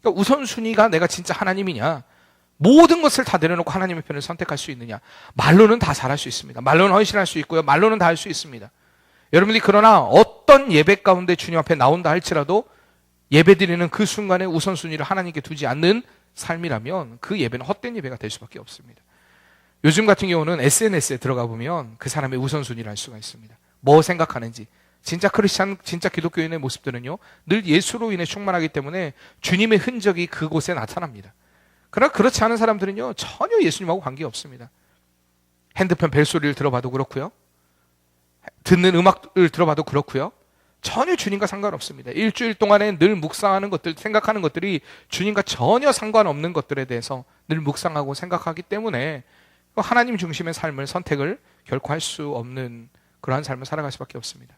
그러니까 우선순위가 내가 진짜 하나님이냐, 모든 것을 다 내려놓고 하나님의 편을 선택할 수 있느냐. 말로는 다 잘할 수 있습니다. 말로는 헌신할 수 있고요, 말로는 다 할 수 있습니다. 여러분들이 그러나 어떤 예배 가운데 주님 앞에 나온다 할지라도 예배 드리는 그 순간에 우선순위를 하나님께 두지 않는 삶이라면 그 예배는 헛된 예배가 될 수밖에 없습니다. 요즘 같은 경우는 SNS에 들어가 보면 그 사람의 우선순위를 알 수가 있습니다. 뭐 생각하는지. 진짜 크리스찬, 진짜 기독교인의 모습들은요 늘 예수로 인해 충만하기 때문에 주님의 흔적이 그곳에 나타납니다. 그러나 그렇지 않은 사람들은요 전혀 예수님하고 관계없습니다. 핸드폰 벨소리를 들어봐도 그렇고요, 듣는 음악을 들어봐도 그렇고요, 전혀 주님과 상관없습니다. 일주일 동안에 늘 묵상하는 것들, 생각하는 것들이 주님과 전혀 상관없는 것들에 대해서 늘 묵상하고 생각하기 때문에 하나님 중심의 삶을 선택을 결코 할 수 없는 그러한 삶을 살아갈 수밖에 없습니다.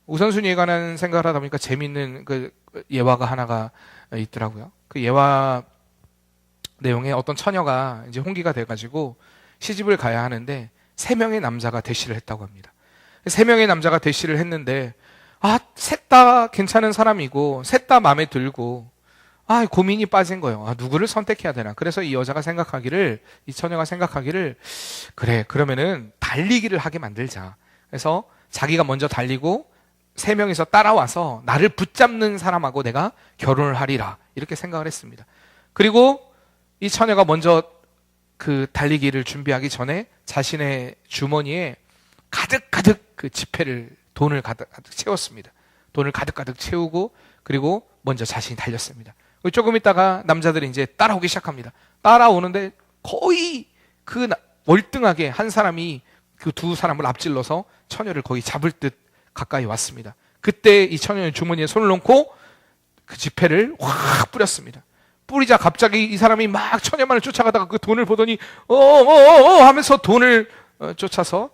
우선순위에 관한 생각을 하다 보니까 재미있는 그 예화가 하나가 있더라고요. 그 예화 내용에 어떤 처녀가 이제 홍기가 돼가지고 시집을 가야 하는데 3명의 남자가 대시를 했다고 합니다. 3명의 남자가 대시를 했는데 셋 다 괜찮은 사람이고 셋 다 마음에 들고 고민이 빠진 거예요. 누구를 선택해야 되나. 그래서 이 처녀가 생각하기를 그래, 그러면은 달리기를 하게 만들자. 그래서 자기가 먼저 달리고 3명이서 따라와서 나를 붙잡는 사람하고 내가 결혼을 하리라, 이렇게 생각을 했습니다. 그리고 이 처녀가 먼저 그 달리기를 준비하기 전에 자신의 주머니에 가득가득 그 지폐를, 돈을 가득가득 채웠습니다. 돈을 가득가득 채우고 그리고 먼저 자신이 달렸습니다. 조금 있다가 남자들이 이제 따라오기 시작합니다. 따라오는데 거의 그 월등하게 한 사람이 그 두 사람을 앞질러서 처녀를 거의 잡을 듯 가까이 왔습니다. 그때 이 처녀는 주머니에 손을 넣고 그 지폐를 확 뿌렸습니다. 뿌리자 갑자기 이 사람이 막 처녀만을 쫓아가다가 그 돈을 보더니 하면서 돈을 쫓아서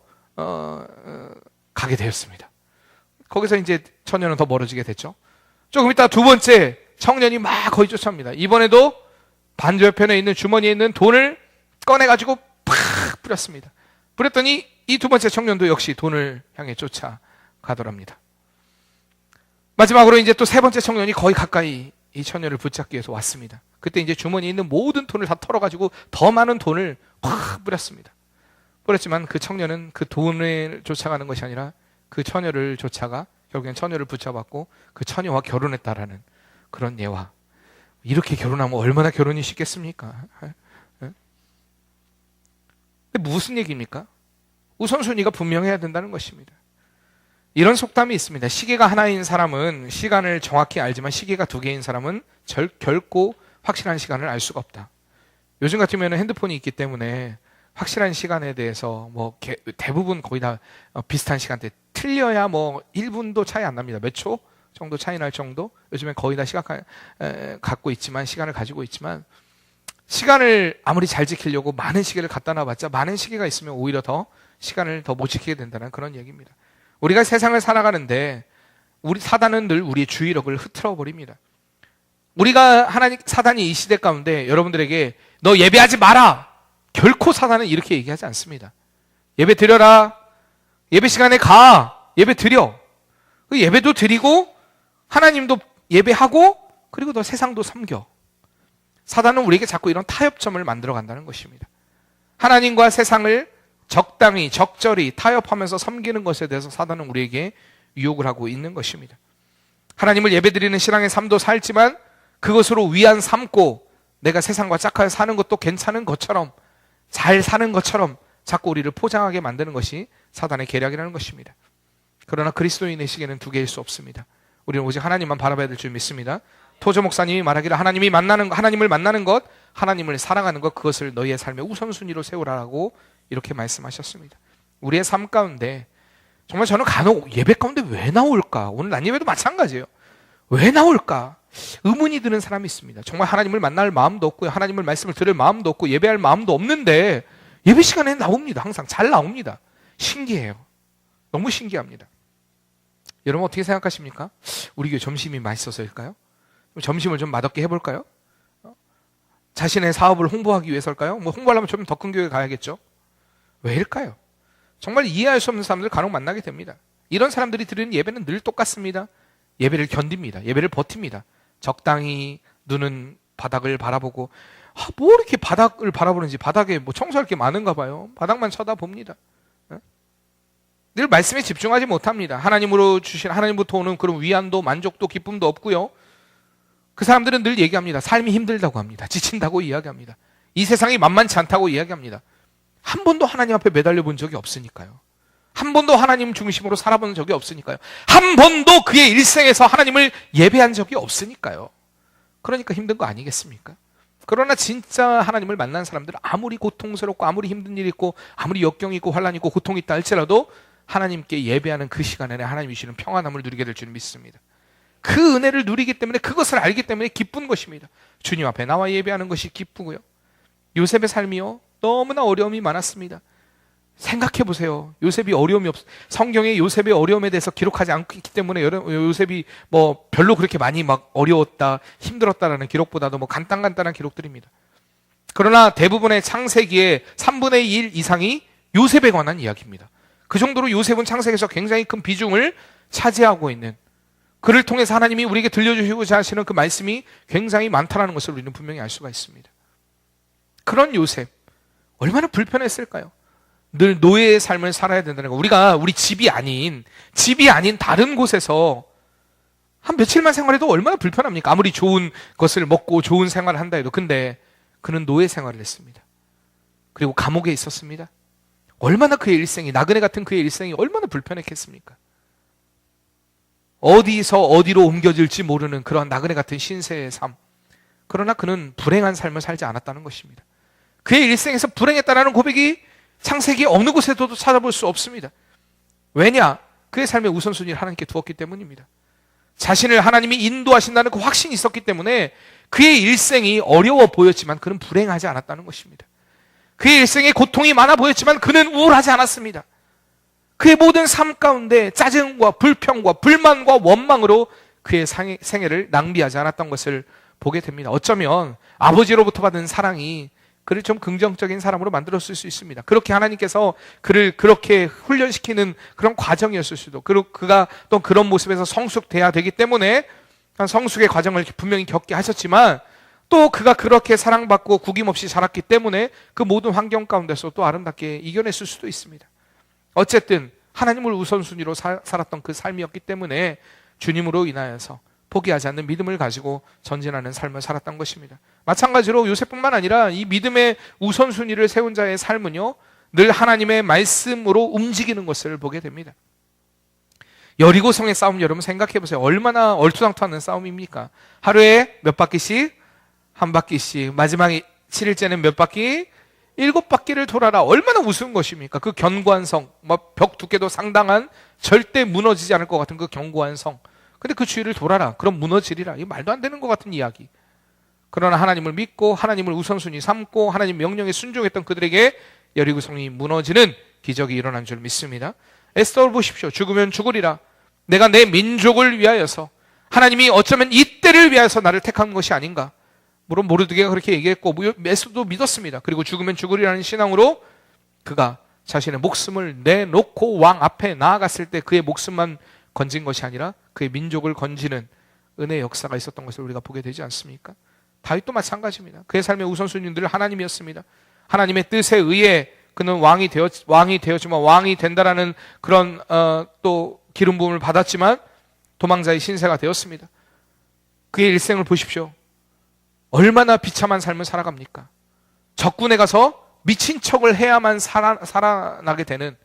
가게 되었습니다. 거기서 이제 처녀는 더 멀어지게 됐죠. 조금 있다 두 번째 청년이 막 거의 쫓아옵니다. 이번에도 반절편에 있는 주머니에 있는 돈을 꺼내가지고 팍 뿌렸습니다. 뿌렸더니 이 두 번째 청년도 역시 돈을 향해 쫓아가더랍니다. 마지막으로 이제 또 세 번째 청년이 거의 가까이 이 처녀를 붙잡기 위해서 왔습니다. 그때 이제 주머니에 있는 모든 돈을 다 털어가지고 더 많은 돈을 확 뿌렸습니다. 뿌렸지만 그 청년은 그 돈을 쫓아가는 것이 아니라 그 처녀를 쫓아가 결국엔 처녀를 붙잡았고 그 처녀와 결혼했다라는 그런 예화. 이렇게 결혼하면 얼마나 결혼이 쉽겠습니까? 근데 무슨 얘기입니까? 우선순위가 분명해야 된다는 것입니다. 이런 속담이 있습니다. 시계가 하나인 사람은 시간을 정확히 알지만 시계가 두 개인 사람은 결코 확실한 시간을 알 수가 없다. 요즘 같으면 핸드폰이 있기 때문에 확실한 시간에 대해서 뭐 대부분 거의 다 비슷한 시간대, 틀려야 뭐 1분도 차이 안 납니다. 몇 초 정도 차이 날 정도? 요즘엔 거의 다 갖고 있지만, 시간을 가지고 있지만, 시간을 아무리 잘 지키려고 많은 시계를 갖다 놔봤자 많은 시계가 있으면 오히려 더 시간을 더 못 지키게 된다는 그런 얘기입니다. 우리가 세상을 살아가는데 우리 사단은 늘 우리의 주의력을 흐트러 버립니다. 우리가 사단이 이 시대 가운데 여러분들에게 너 예배하지 마라! 결코 사단은 이렇게 얘기하지 않습니다. 예배 드려라. 예배 시간에 가. 예배 드려. 그 예배도 드리고 하나님도 예배하고 그리고 너 세상도 섬겨. 사단은 우리에게 자꾸 이런 타협점을 만들어 간다는 것입니다. 하나님과 세상을 적당히 적절히 타협하면서 섬기는 것에 대해서 사단은 우리에게 유혹을 하고 있는 것입니다. 하나님을 예배드리는 신앙의 삶도 살지만 그것으로 위안 삼고 내가 세상과 짝하여 사는 것도 괜찮은 것처럼 잘 사는 것처럼 자꾸 우리를 포장하게 만드는 것이 사단의 계략이라는 것입니다. 그러나 그리스도인의 시계는 두 개일 수 없습니다. 우리는 오직 하나님만 바라봐야 될 줄 믿습니다. 토저 목사님이 말하기를 하나님을 만나는 것, 하나님을 사랑하는 것, 그것을 너희의 삶의 우선순위로 세우라고 이렇게 말씀하셨습니다. 우리의 삶 가운데 정말 저는 간혹 예배 가운데 왜 나올까? 오늘 낮 예배도 마찬가지예요. 왜 나올까? 의문이 드는 사람이 있습니다. 정말 하나님을 만날 마음도 없고요. 하나님을 말씀을 들을 마음도 없고 예배할 마음도 없는데 예배 시간에 나옵니다. 항상 잘 나옵니다. 신기해요. 너무 신기합니다. 여러분 어떻게 생각하십니까? 우리 교회 점심이 맛있어서일까요? 점심을 좀 맛없게 해볼까요? 자신의 사업을 홍보하기 위해서일까요? 뭐 홍보하려면 좀 더 큰 교회 가야겠죠? 왜일까요? 정말 이해할 수 없는 사람들 간혹 만나게 됩니다. 이런 사람들이 드리는 예배는 늘 똑같습니다. 예배를 견딥니다. 예배를 버팁니다. 적당히 눈은 바닥을 바라보고 뭐 이렇게 바닥을 바라보는지 바닥에 뭐 청소할 게 많은가 봐요. 바닥만 쳐다봅니다. 늘 말씀에 집중하지 못합니다. 하나님으로부터 오는 그런 위안도 만족도 기쁨도 없고요. 그 사람들은 늘 얘기합니다. 삶이 힘들다고 합니다. 지친다고 이야기합니다. 이 세상이 만만치 않다고 이야기합니다. 한 번도 하나님 앞에 매달려 본 적이 없으니까요. 한 번도 하나님 중심으로 살아본 적이 없으니까요. 한 번도 그의 일생에서 하나님을 예배한 적이 없으니까요. 그러니까 힘든 거 아니겠습니까? 그러나 진짜 하나님을 만난 사람들은 아무리 고통스럽고 아무리 힘든 일이 있고 아무리 역경이 있고 환란이 있고 고통이 있다 할지라도 하나님께 예배하는 그 시간에 하나님이 주시는 평안함을 누리게 될 줄 믿습니다. 그 은혜를 누리기 때문에 그것을 알기 때문에 기쁜 것입니다. 주님 앞에 나와 예배하는 것이 기쁘고요. 요셉의 삶이요 너무나 어려움이 많았습니다. 생각해 보세요. 요셉이 성경에 요셉의 어려움에 대해서 기록하지 않기 때문에 요셉이 뭐 별로 그렇게 많이 막 어려웠다, 힘들었다라는 기록보다도 뭐 간단한 기록들입니다. 그러나 대부분의 창세기의 3분의 1 이상이 요셉에 관한 이야기입니다. 그 정도로 요셉은 창세기에서 굉장히 큰 비중을 차지하고 있는, 그를 통해서 하나님이 우리에게 들려주시고자 하시는 그 말씀이 굉장히 많다는 것을 우리는 분명히 알 수가 있습니다. 그런 요셉 얼마나 불편했을까요? 늘 노예의 삶을 살아야 된다는 거. 우리 집이 아닌 다른 곳에서 한 며칠만 생활해도 얼마나 불편합니까? 아무리 좋은 것을 먹고 좋은 생활을 한다 해도. 근데 그는 노예 생활을 했습니다. 그리고 감옥에 있었습니다. 얼마나 그의 일생이, 나그네 같은 그의 일생이 얼마나 불편했겠습니까? 어디서 어디로 옮겨질지 모르는 그러한 나그네 같은 신세의 삶. 그러나 그는 불행한 삶을 살지 않았다는 것입니다. 그의 일생에서 불행했다는 고백이 창세기 어느 곳에도 찾아볼 수 없습니다. 왜냐? 그의 삶의 우선순위를 하나님께 두었기 때문입니다. 자신을 하나님이 인도하신다는 그 확신이 있었기 때문에 그의 일생이 어려워 보였지만 그는 불행하지 않았다는 것입니다. 그의 일생에 고통이 많아 보였지만 그는 우울하지 않았습니다. 그의 모든 삶 가운데 짜증과 불평과 불만과 원망으로 그의 생애를 낭비하지 않았던 것을 보게 됩니다. 어쩌면 아버지로부터 받은 사랑이 그를 좀 긍정적인 사람으로 만들었을 수 있습니다. 그렇게 하나님께서 그를 그렇게 훈련시키는 그런 과정이었을 수도, 그리고 그가 또 그런 모습에서 성숙돼야 되기 때문에 성숙의 과정을 분명히 겪게 하셨지만, 또 그가 그렇게 사랑받고 구김없이 자랐기 때문에 그 모든 환경 가운데서 또 아름답게 이겨냈을 수도 있습니다. 어쨌든 하나님을 우선순위로 살았던 그 삶이었기 때문에 주님으로 인하여서 포기하지 않는 믿음을 가지고 전진하는 삶을 살았던 것입니다. 마찬가지로 요셉뿐만 아니라 이 믿음의 우선순위를 세운 자의 삶은요, 늘 하나님의 말씀으로 움직이는 것을 보게 됩니다. 여리고성의 싸움, 여러분 생각해 보세요. 얼마나 얼토당토하는 싸움입니까? 하루에 몇 바퀴씩? 한 바퀴씩. 마지막 7일째는 몇 바퀴? 7바퀴를 돌아라. 얼마나 우스운 것입니까? 그 견고한 성, 벽 두께도 상당한, 절대 무너지지 않을 것 같은 그 견고한 성. 근데 그 주위를 돌아라. 그럼 무너지리라. 이거 말도 안 되는 것 같은 이야기. 그러나 하나님을 믿고 하나님을 우선순위 삼고 하나님 명령에 순종했던 그들에게 여리고성이 무너지는 기적이 일어난 줄 믿습니다. 에스더를 보십시오. 죽으면 죽으리라. 내가 내 민족을 위하여서, 하나님이 어쩌면 이때를 위하여서 나를 택한 것이 아닌가. 물론 모르드게가 그렇게 얘기했고 에스더도 믿었습니다. 그리고 죽으면 죽으리라는 신앙으로 그가 자신의 목숨을 내놓고 왕 앞에 나아갔을 때 그의 목숨만 건진 것이 아니라 그의 민족을 건지는 은혜의 역사가 있었던 것을 우리가 보게 되지 않습니까? 다윗도 마찬가지입니다. 그의 삶의 우선순위는 늘 하나님이었습니다. 하나님의 뜻에 의해 그는 왕이 되었지만, 왕이 된다라는 그런 또 기름 부음을 받았지만 도망자의 신세가 되었습니다. 그의 일생을 보십시오. 얼마나 비참한 삶을 살아갑니까? 적군에 가서 미친 척을 해야만 살아나게 되는,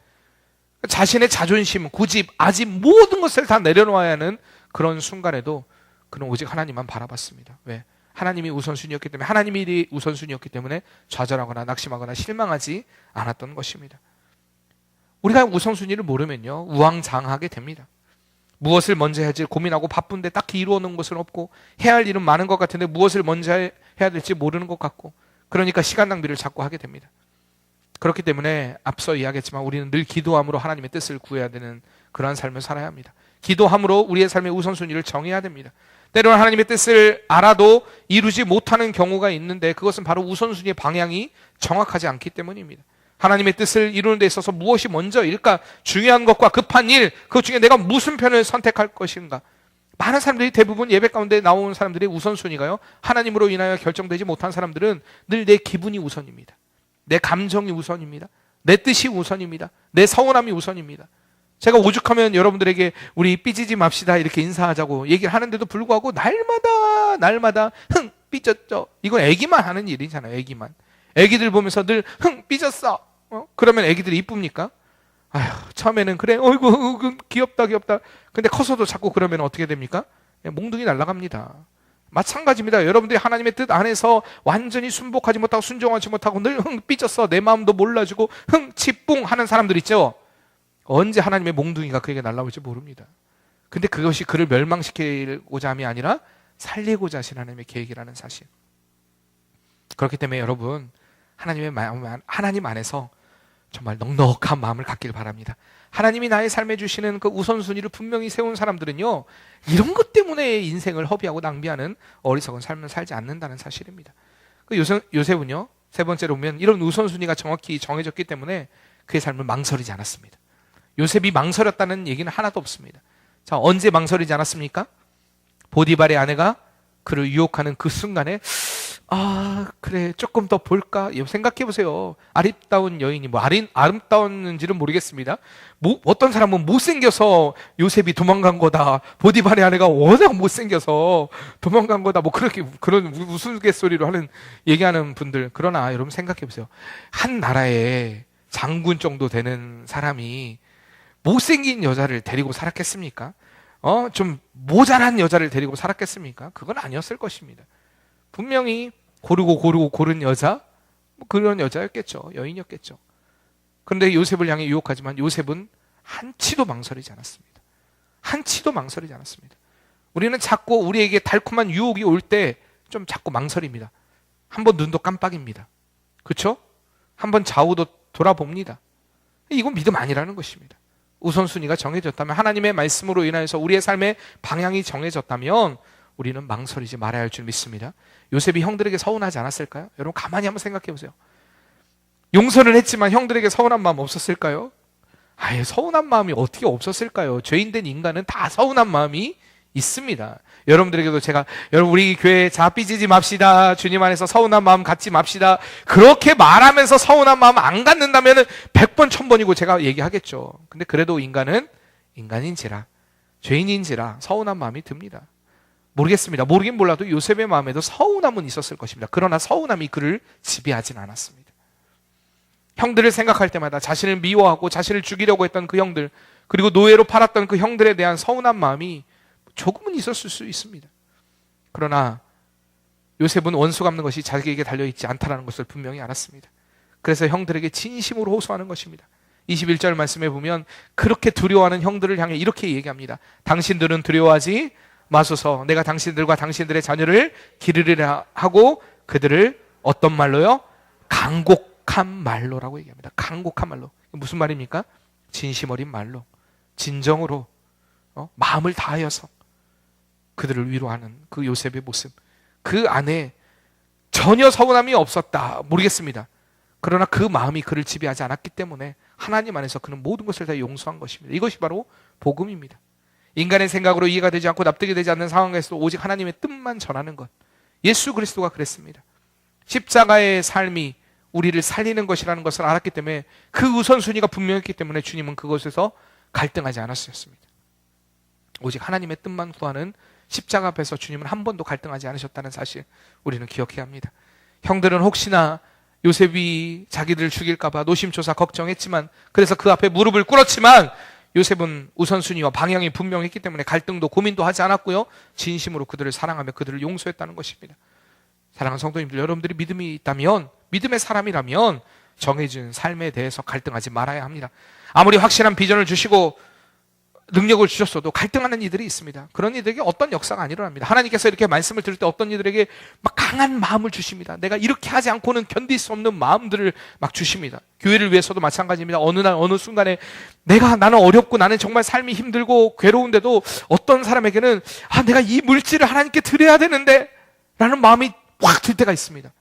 자신의 자존심, 고집, 아집 모든 것을 다 내려놓아야 하는 그런 순간에도 그는 오직 하나님만 바라봤습니다. 왜? 하나님이 우선순위였기 때문에, 하나님이 우선순위였기 때문에 좌절하거나 낙심하거나 실망하지 않았던 것입니다. 우리가 우선순위를 모르면요, 우왕좌왕하게 됩니다. 무엇을 먼저 해야지 고민하고 바쁜데 딱히 이루어놓은 것은 없고, 해야 할 일은 많은 것 같은데 무엇을 먼저 해야 될지 모르는 것 같고, 그러니까 시간 낭비를 자꾸 하게 됩니다. 그렇기 때문에 앞서 이야기했지만 우리는 늘 기도함으로 하나님의 뜻을 구해야 되는 그러한 삶을 살아야 합니다. 기도함으로 우리의 삶의 우선순위를 정해야 됩니다. 때로는 하나님의 뜻을 알아도 이루지 못하는 경우가 있는데, 그것은 바로 우선순위의 방향이 정확하지 않기 때문입니다. 하나님의 뜻을 이루는 데 있어서 무엇이 먼저일까? 중요한 것과 급한 일, 그 중에 내가 무슨 편을 선택할 것인가? 많은 사람들이, 대부분 예배 가운데 나오는 사람들의 우선순위가요, 하나님으로 인하여 결정되지 못한 사람들은 늘 내 기분이 우선입니다. 내 감정이 우선입니다. 내 뜻이 우선입니다. 내 서운함이 우선입니다. 제가 오죽하면 여러분들에게 우리 삐지지 맙시다 이렇게 인사하자고 얘기를 하는데도 불구하고 날마다 삐졌죠. 이건 애기만 하는 일이잖아요. 애기들 보면서 늘 삐졌어. 그러면 애기들이 이쁩니까? 아휴, 처음에는 그래, 어이구 귀엽다. 근데 커서도 자꾸 그러면 어떻게 됩니까? 몽둥이 날아갑니다. 마찬가지입니다. 여러분들이 하나님의 뜻 안에서 완전히 순복하지 못하고 순종하지 못하고 늘 삐졌어, 내 마음도 몰라주고 치뿡 하는 사람들 있죠. 언제 하나님의 몽둥이가 그에게 날아올지 모릅니다. 근데 그것이 그를 멸망시키고자 함이 아니라 살리고자 하신 하나님의 계획이라는 사실. 그렇기 때문에 여러분, 하나님 안에서 정말 넉넉한 마음을 갖길 바랍니다. 하나님이 나의 삶에 주시는 그 우선순위를 분명히 세운 사람들은요, 이런 것 때문에 인생을 허비하고 낭비하는 어리석은 삶을 살지 않는다는 사실입니다. 요셉은요, 세 번째로 보면 이런 우선순위가 정확히 정해졌기 때문에 그의 삶을 망설이지 않았습니다. 요셉이 망설였다는 얘기는 하나도 없습니다. 자, 언제 망설이지 않았습니까? 보디발의 아내가 그를 유혹하는 그 순간에, 그래, 조금 더 볼까? 생각해 보세요. 아름다운 여인이, 아름다웠는지는 모르겠습니다. 어떤 사람은 못생겨서 요셉이 도망간 거다. 보디발의 아내가 워낙 못생겨서 도망간 거다. 그런 우스갯소리로 얘기하는 분들. 그러나 여러분 생각해 보세요. 한 나라의 장군 정도 되는 사람이 못생긴 여자를 데리고 살았겠습니까? 좀 모자란 여자를 데리고 살았겠습니까? 그건 아니었을 것입니다. 분명히 고른 여자, 그런 여자였겠죠. 여인이었겠죠. 그런데 요셉을 향해 유혹하지만 요셉은 한치도 망설이지 않았습니다. 우리는 자꾸 우리에게 달콤한 유혹이 올 때 좀 자꾸 망설입니다. 한번 눈도 깜빡입니다. 그렇죠? 한번 좌우도 돌아봅니다. 이건 믿음 아니라는 것입니다. 우선순위가 정해졌다면, 하나님의 말씀으로 인하여서 우리의 삶의 방향이 정해졌다면 우리는 망설이지 말아야 할 줄 믿습니다. 요셉이 형들에게 서운하지 않았을까요? 여러분 가만히 한번 생각해 보세요. 용서는 했지만 형들에게 서운한 마음 없었을까요? 아예 서운한 마음이 어떻게 없었을까요? 죄인된 인간은 다 서운한 마음이 있습니다. 여러분들에게도 제가 여러분 우리 교회 자 삐지지 맙시다. 주님 안에서 서운한 마음 갖지 맙시다. 그렇게 말하면서 서운한 마음 안 갖는다면 100번 1000번이고 제가 얘기하겠죠. 근데 그래도 인간은 인간인지라 죄인인지라 서운한 마음이 듭니다. 모르겠습니다. 모르긴 몰라도 요셉의 마음에도 서운함은 있었을 것입니다. 그러나 서운함이 그를 지배하진 않았습니다. 형들을 생각할 때마다 자신을 미워하고 자신을 죽이려고 했던 그 형들, 그리고 노예로 팔았던 그 형들에 대한 서운한 마음이 조금은 있었을 수 있습니다. 그러나 요셉은 원수 갚는 것이 자기에게 달려있지 않다는 것을 분명히 알았습니다. 그래서 형들에게 진심으로 호소하는 것입니다. 21절 말씀에 보면 그렇게 두려워하는 형들을 향해 이렇게 얘기합니다. 당신들은 두려워하지 마소서. 내가 당신들과 당신들의 자녀를 기르리라 하고 그들을 어떤 말로요? 간곡한 말로라고 얘기합니다. 간곡한 말로. 무슨 말입니까? 진심 어린 말로, 진정으로 마음을 다하여서 그들을 위로하는 그 요셉의 모습, 그 안에 전혀 서운함이 없었다. 모르겠습니다. 그러나 그 마음이 그를 지배하지 않았기 때문에 하나님 안에서 그는 모든 것을 다 용서한 것입니다. 이것이 바로 복음입니다. 인간의 생각으로 이해가 되지 않고 납득이 되지 않는 상황에서도 오직 하나님의 뜻만 전하는 것. 예수 그리스도가 그랬습니다. 십자가의 삶이 우리를 살리는 것이라는 것을 알았기 때문에 그 우선순위가 분명했기 때문에 주님은 그것에서 갈등하지 않았습니다. 오직 하나님의 뜻만 구하는 십자가 앞에서 주님은 한 번도 갈등하지 않으셨다는 사실 우리는 기억해야 합니다. 형들은 혹시나 요셉이 자기들을 죽일까 봐 노심초사 걱정했지만, 그래서 그 앞에 무릎을 꿇었지만 요셉은 우선순위와 방향이 분명했기 때문에 갈등도 고민도 하지 않았고요, 진심으로 그들을 사랑하며 그들을 용서했다는 것입니다. 사랑하는 성도님들, 여러분들이 믿음이 있다면, 믿음의 사람이라면 정해진 삶에 대해서 갈등하지 말아야 합니다. 아무리 확실한 비전을 주시고 능력을 주셨어도 갈등하는 이들이 있습니다. 그런 이들에게 어떤 역사가 안 일어납니다. 하나님께서 이렇게 말씀을 들을 때 어떤 이들에게 막 강한 마음을 주십니다. 내가 이렇게 하지 않고는 견딜 수 없는 마음들을 막 주십니다. 교회를 위해서도 마찬가지입니다. 어느 날 어느 순간에 나는 어렵고 나는 정말 삶이 힘들고 괴로운데도 어떤 사람에게는 내가 이 물질을 하나님께 드려야 되는데 라는 마음이 확 들 때가 있습니다.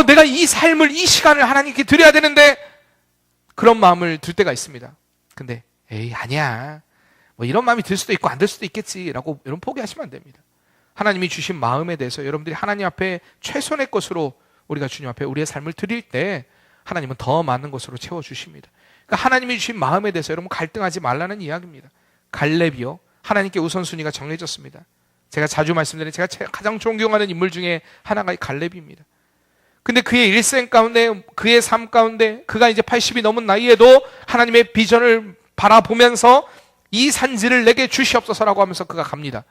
내가 이 삶을, 이 시간을 하나님께 드려야 되는데 그런 마음을 들 때가 있습니다. 근데 아니야, 이런 마음이 들 수도 있고 안 들 수도 있겠지라고 여러분 포기하시면 안 됩니다. 하나님이 주신 마음에 대해서 여러분들이 하나님 앞에 최선의 것으로 우리가 주님 앞에 우리의 삶을 드릴 때 하나님은 더 많은 것으로 채워주십니다. 그러니까 하나님이 주신 마음에 대해서 여러분 갈등하지 말라는 이야기입니다. 갈렙이요, 하나님께 우선순위가 정해졌습니다. 제가 자주 말씀드린 제가 가장 존경하는 인물 중에 하나가 갈렙입니다. 근데 그의 일생 가운데, 그의 삶 가운데, 그가 이제 80이 넘은 나이에도 하나님의 비전을 바라보면서 이 산지를 내게 주시옵소서라고 하면서 그가 갑니다.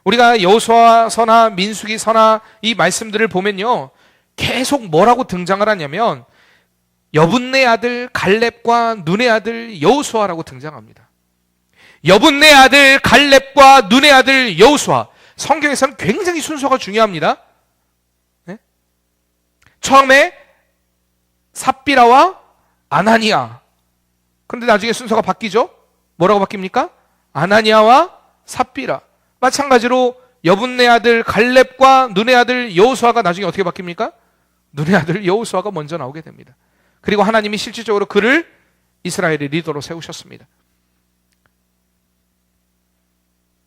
우리가 여호수아서나 민수기서나 이 말씀들을 보면요, 계속 뭐라고 등장을 하냐면 여분네 아들 갈렙과 눈의 아들 여호수아라고 등장합니다. 여분네 아들 갈렙과 눈의 아들 여호수아. 성경에서는 굉장히 순서가 중요합니다. 네? 처음에 삽비라와 아나니아. 그런데 나중에 순서가 바뀌죠. 뭐라고 바뀝니까? 아나니아와 삽비라. 마찬가지로 여분네 아들 갈렙과 눈의 아들 여호수아가 나중에 어떻게 바뀝니까? 눈의 아들 여호수아가 먼저 나오게 됩니다. 그리고 하나님이 실질적으로 그를 이스라엘의 리더로 세우셨습니다.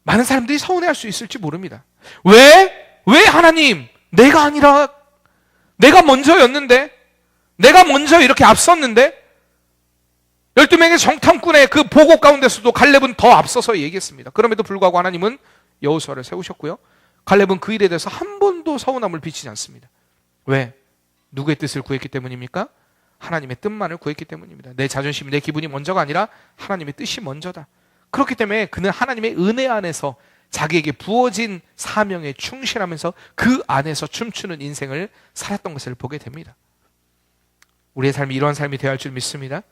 많은 사람들이 서운해할 수 있을지 모릅니다. 왜 하나님, 내가 아니라 내가 먼저였는데, 내가 먼저 이렇게 앞섰는데, 12명의 정탐꾼의 그 보고 가운데서도 갈렙은 더 앞서서 얘기했습니다. 그럼에도 불구하고 하나님은 여호수아를 세우셨고요, 갈렙은 그 일에 대해서 한 번도 서운함을 비치지 않습니다. 왜? 누구의 뜻을 구했기 때문입니까? 하나님의 뜻만을 구했기 때문입니다. 내 자존심, 내 기분이 먼저가 아니라 하나님의 뜻이 먼저다. 그렇기 때문에 그는 하나님의 은혜 안에서 자기에게 부어진 사명에 충실하면서 그 안에서 춤추는 인생을 살았던 것을 보게 됩니다. 우리의 삶이 이러한 삶이 되어야 할 줄 믿습니다.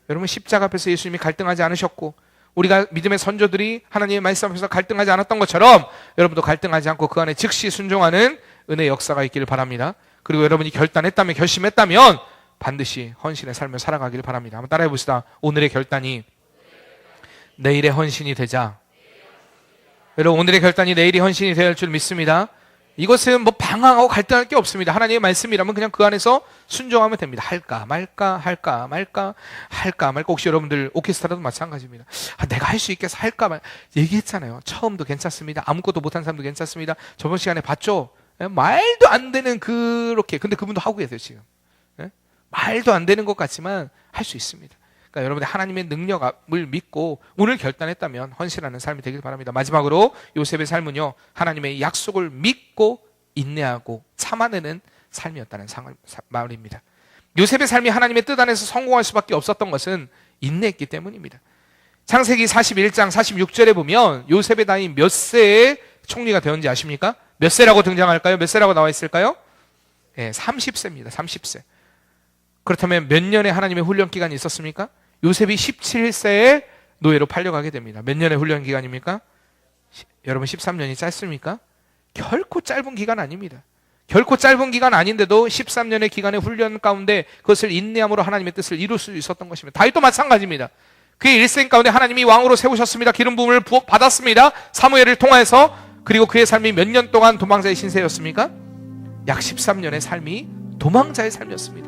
여러분, 십자가 앞에서 예수님이 갈등하지 않으셨고 우리가 믿음의 선조들이 하나님의 말씀 앞에서 갈등하지 않았던 것처럼 여러분도 갈등하지 않고 그 안에 즉시 순종하는 은혜의 역사가 있기를 바랍니다. 그리고 여러분이 결단했다면, 결심했다면 반드시 헌신의 삶을 살아가기를 바랍니다. 한번 따라해 봅시다. 오늘의 결단이 내일의 헌신이 되자 여러분, 오늘의 결단이 내일이 헌신이 되어야 할 줄 믿습니다. 이것은 뭐 방황하고 갈등할 게 없습니다. 하나님의 말씀이라면 그냥 그 안에서 순종하면 됩니다. 할까 말까 할까 말까 할까 말까. 혹시 여러분들 오케스트라도 마찬가지입니다. 내가 할 수 있겠어 할까 말 얘기했잖아요. 처음도 괜찮습니다. 아무것도 못한 사람도 괜찮습니다. 저번 시간에 봤죠? 말도 안 되는 그렇게. 근데 그분도 하고 계세요 지금. 말도 안 되는 것 같지만 할 수 있습니다. 그러니까 여러분들 하나님의 능력을 믿고 오늘 결단했다면 헌신하는 삶이 되길 바랍니다. 마지막으로 요셉의 삶은요, 하나님의 약속을 믿고 인내하고 참아내는 삶이었다는 말입니다. 요셉의 삶이 하나님의 뜻 안에서 성공할 수밖에 없었던 것은 인내했기 때문입니다. 창세기 41장 46절에 보면 요셉의 나이 몇 세에 총리가 되었는지 아십니까? 몇 세라고 등장할까요? 몇 세라고 나와 있을까요? 30세입니다. 30세. 그렇다면 몇 년의 하나님의 훈련 기간이 있었습니까? 요셉이 17세에 노예로 팔려가게 됩니다. 몇 년의 훈련 기간입니까? 여러분 13년이 짧습니까? 결코 짧은 기간 아닙니다. 결코 짧은 기간 아닌데도 13년의 기간의 훈련 가운데 그것을 인내함으로 하나님의 뜻을 이룰 수 있었던 것입니다. 다윗도 마찬가지입니다. 그의 일생 가운데 하나님이 왕으로 세우셨습니다. 기름 부음을 받았습니다. 사무엘을 통해서. 그리고 그의 삶이 몇 년 동안 도망자의 신세였습니까? 약 13년의 삶이 도망자의 삶이었습니다.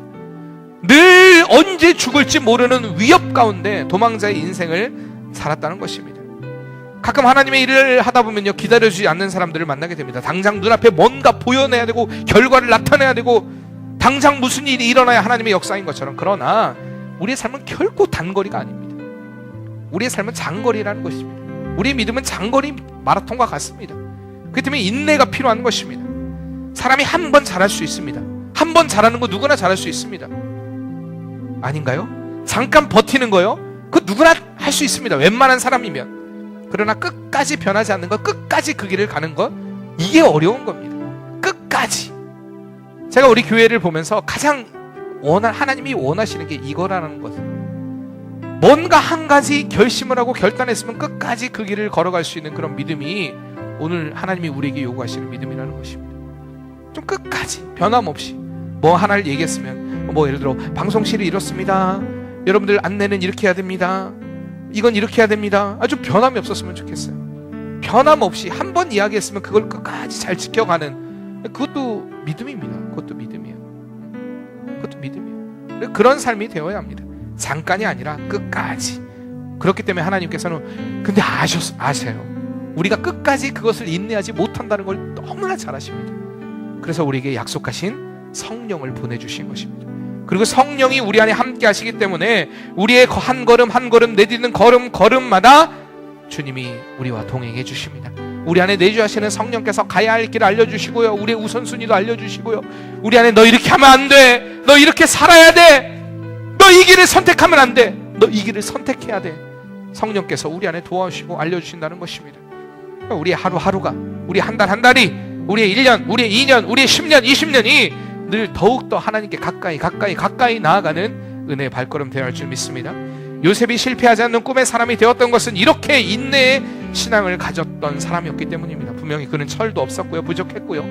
늘 언제 죽을지 모르는 위협 가운데 도망자의 인생을 살았다는 것입니다. 가끔 하나님의 일을 하다 보면요, 기다려주지 않는 사람들을 만나게 됩니다. 당장 눈앞에 뭔가 보여내야 되고 결과를 나타내야 되고 당장 무슨 일이 일어나야 하나님의 역사인 것처럼. 그러나 우리의 삶은 결코 단거리가 아닙니다. 우리의 삶은 장거리라는 것입니다. 우리의 믿음은 장거리 마라톤과 같습니다. 그렇기 때문에 인내가 필요한 것입니다. 사람이 한 번 잘할 수 있습니다. 한 번 잘하는 거 누구나 잘할 수 있습니다. 아닌가요? 잠깐 버티는 거요? 그거 누구나 할 수 있습니다. 웬만한 사람이면. 그러나 끝까지 변하지 않는 것, 끝까지 그 길을 가는 것, 이게 어려운 겁니다. 끝까지. 제가 우리 교회를 보면서 가장 하나님이 원하시는 게 이거라는 것. 뭔가 한 가지 결심을 하고 결단했으면 끝까지 그 길을 걸어갈 수 있는 그런 믿음이 오늘 하나님이 우리에게 요구하시는 믿음이라는 것입니다. 좀 끝까지 변함없이 뭐 하나를 얘기했으면 뭐 예를 들어 방송실이 이렇습니다. 여러분들 안내는 이렇게 해야 됩니다. 이건 이렇게 해야 됩니다. 아주 변함이 없었으면 좋겠어요. 변함없이 한 번 이야기했으면 그걸 끝까지 잘 지켜가는, 그것도 믿음입니다. 그것도 믿음이에요. 그것도 믿음이에요. 그런 삶이 되어야 합니다. 잠깐이 아니라 끝까지. 그렇기 때문에 하나님께서는 근데 아세요. 우리가 끝까지 그것을 인내하지 못한다는 걸 너무나 잘 아십니다. 그래서 우리에게 약속하신 성령을 보내주신 것입니다. 그리고 성령이 우리 안에 함께 하시기 때문에 우리의 한 걸음 한 걸음 내딛는 걸음마다 주님이 우리와 동행해 주십니다. 우리 안에 내주하시는 성령께서 가야 할 길을 알려주시고요, 우리의 우선순위도 알려주시고요, 우리 안에 너 이렇게 하면 안 돼, 너 이렇게 살아야 돼, 너 이 길을 선택하면 안 돼, 너 이 길을 선택해야 돼. 성령께서 우리 안에 도와주시고 알려주신다는 것입니다. 우리의 하루하루가, 우리 한 달 한 달이, 우리의 1년, 우리의 2년, 우리의 10년, 20년이 늘 더욱더 하나님께 가까이 나아가는 은혜의 발걸음 되어야 할 줄 믿습니다. 요셉이 실패하지 않는 꿈의 사람이 되었던 것은 이렇게 인내의 신앙을 가졌던 사람이었기 때문입니다. 분명히 그는 철도 없었고요, 부족했고요.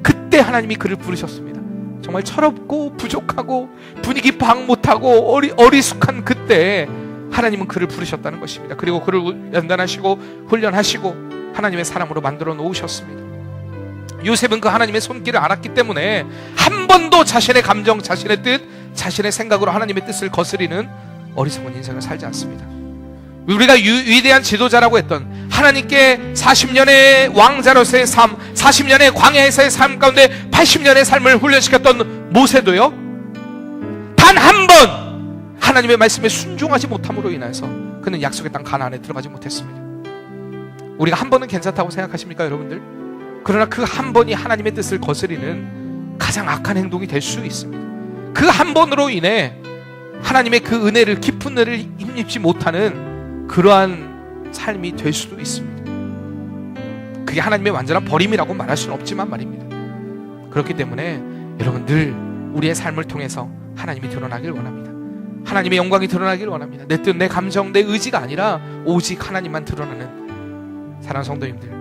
그때 하나님이 그를 부르셨습니다. 정말 철없고 부족하고 분위기 파악 못하고 어리숙한 그때 하나님은 그를 부르셨다는 것입니다. 그리고 그를 연단하시고 훈련하시고 하나님의 사람으로 만들어 놓으셨습니다. 요셉은 그 하나님의 손길을 알았기 때문에 한 번도 자신의 감정, 자신의 뜻, 자신의 생각으로 하나님의 뜻을 거스리는 어리석은 인생을 살지 않습니다. 우리가 위대한 지도자라고 했던 하나님께 40년의 왕자로서의 삶, 40년의 광야에서의 삶 가운데 80년의 삶을 훈련시켰던 모세도요, 단 한 번 하나님의 말씀에 순종하지 못함으로 인해서 그는 약속의 땅 가나안에 들어가지 못했습니다. 우리가 한 번은 괜찮다고 생각하십니까, 여러분들? 그러나 그 한 번이 하나님의 뜻을 거스리는 가장 악한 행동이 될 수 있습니다. 그 한 번으로 인해 하나님의 그 은혜를, 깊은 은혜를 힘입지 못하는 그러한 삶이 될 수도 있습니다. 그게 하나님의 완전한 버림이라고 말할 수는 없지만 말입니다. 그렇기 때문에 여러분 늘 우리의 삶을 통해서 하나님이 드러나길 원합니다. 하나님의 영광이 드러나길 원합니다. 내 뜻, 내 감정, 내 의지가 아니라 오직 하나님만 드러나는 사랑하는 성도님들,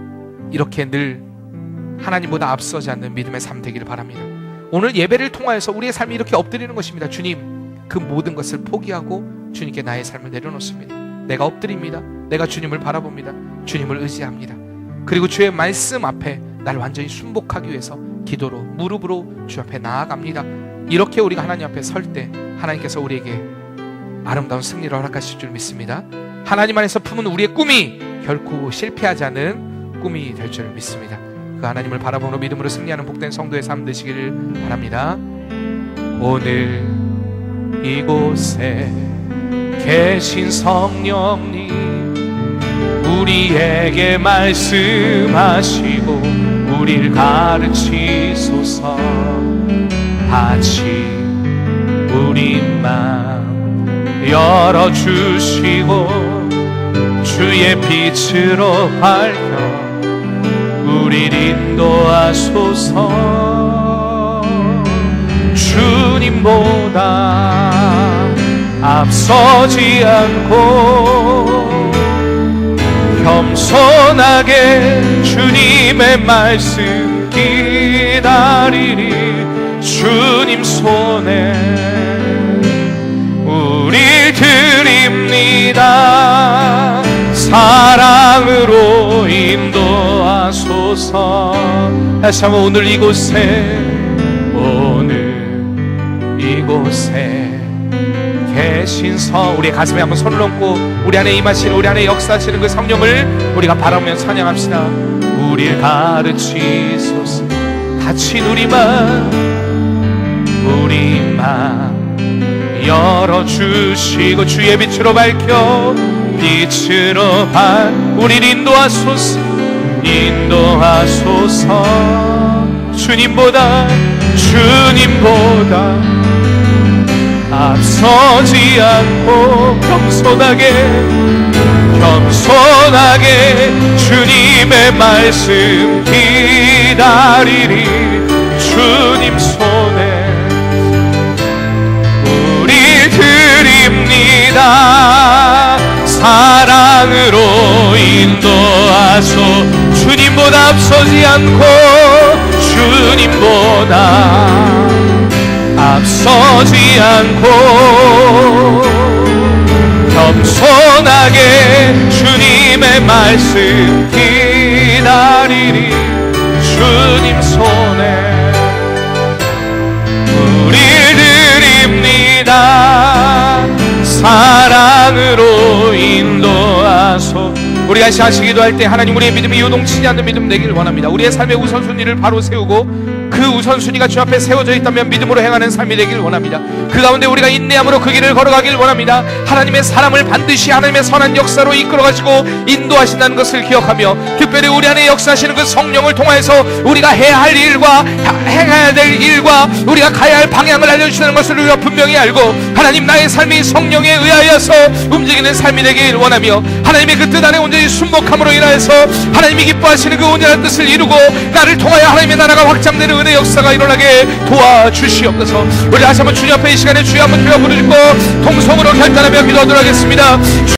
이렇게 늘 하나님보다 앞서지 않는 믿음의 삶 되기를 바랍니다. 오늘 예배를 통하여서 우리의 삶이 이렇게 엎드리는 것입니다. 주님, 그 모든 것을 포기하고 주님께 나의 삶을 내려놓습니다. 내가 엎드립니다. 내가 주님을 바라봅니다. 주님을 의지합니다. 그리고 주의 말씀 앞에 나를 완전히 순복하기 위해서 기도로 무릎으로 주 앞에 나아갑니다. 이렇게 우리가 하나님 앞에 설 때 하나님께서 우리에게 아름다운 승리를 허락하실 줄 믿습니다. 하나님 안에서 품은 우리의 꿈이 결코 실패하지 않은 꿈이 될 줄 믿습니다. 그 하나님을 바라보는 믿음으로 승리하는 복된 성도의 삶 되시기를 바랍니다. 오늘 이곳에 계신 성령님, 우리에게 말씀하시고 우리를 가르치소서. 다시 우리 마음 열어주시고 주의 빛으로 밝혀 우리를 인도하소서. 주님보다 앞서지 않고 겸손하게 주님의 말씀 기다리리. 주님 손에 우리 드립니다. 사랑으로 인도하소서. 다시 한번 오늘 이곳에 계신 우리의 가슴에 한번 손을 얹고 우리 안에 임하시는, 우리 안에 역사하시는 그 성령을 우리가 바라보며 찬양합시다. 우리를 가르치소서. 다친 우리 마음 열어주시고 주의 빛으로 밝혀 우리를 인도하소서. 주님보다 앞서지 않고 겸손하게 주님의 말씀 기다리리. 주님 손에 우리 드립니다. 사랑으로 인도하소. 주님보다 앞서지 않고 앞서지 않고 겸손하게 주님의 말씀 기다리리. 주님 손에 우리 드립니다. 사랑으로 인도하소. 우리가 다시 기도할 때 하나님 우리의 믿음이 요동치지 않는 믿음 되기를 원합니다. 우리의 삶의 우선순위를 바로 세우고 그 우선순위가 주 앞에 세워져 있다면 믿음으로 행하는 삶이 되기를 원합니다. 그 가운데 우리가 인내함으로 그 길을 걸어가길 원합니다. 하나님의 사람을 반드시 하나님의 선한 역사로 이끌어가시고 인도하신다는 것을 기억하며 특별히 우리 안에 역사하시는 그 성령을 통하여서 우리가 해야 할 일과 행해야 될 일과 우리가 가야 할 방향을 알려주시는 것을 우리가 분명히 알고 하나님 나의 삶이 성령에 의하여서 움직이는 삶이 되길 원하며 하나님의 그 뜻 안에 온전히 순복함으로 인하여서 하나님이 기뻐하시는 그 온전한 뜻을 이루고 나를 통하여 하나님의 나라가 확장되는 은혜 역사가 일어나게 도와주시옵소서. 우리 다시 한번 주님 앞에 이 시간에 주여 한번 주여 부르짖고 통성으로 결단하며 기도하도록 하겠습니다.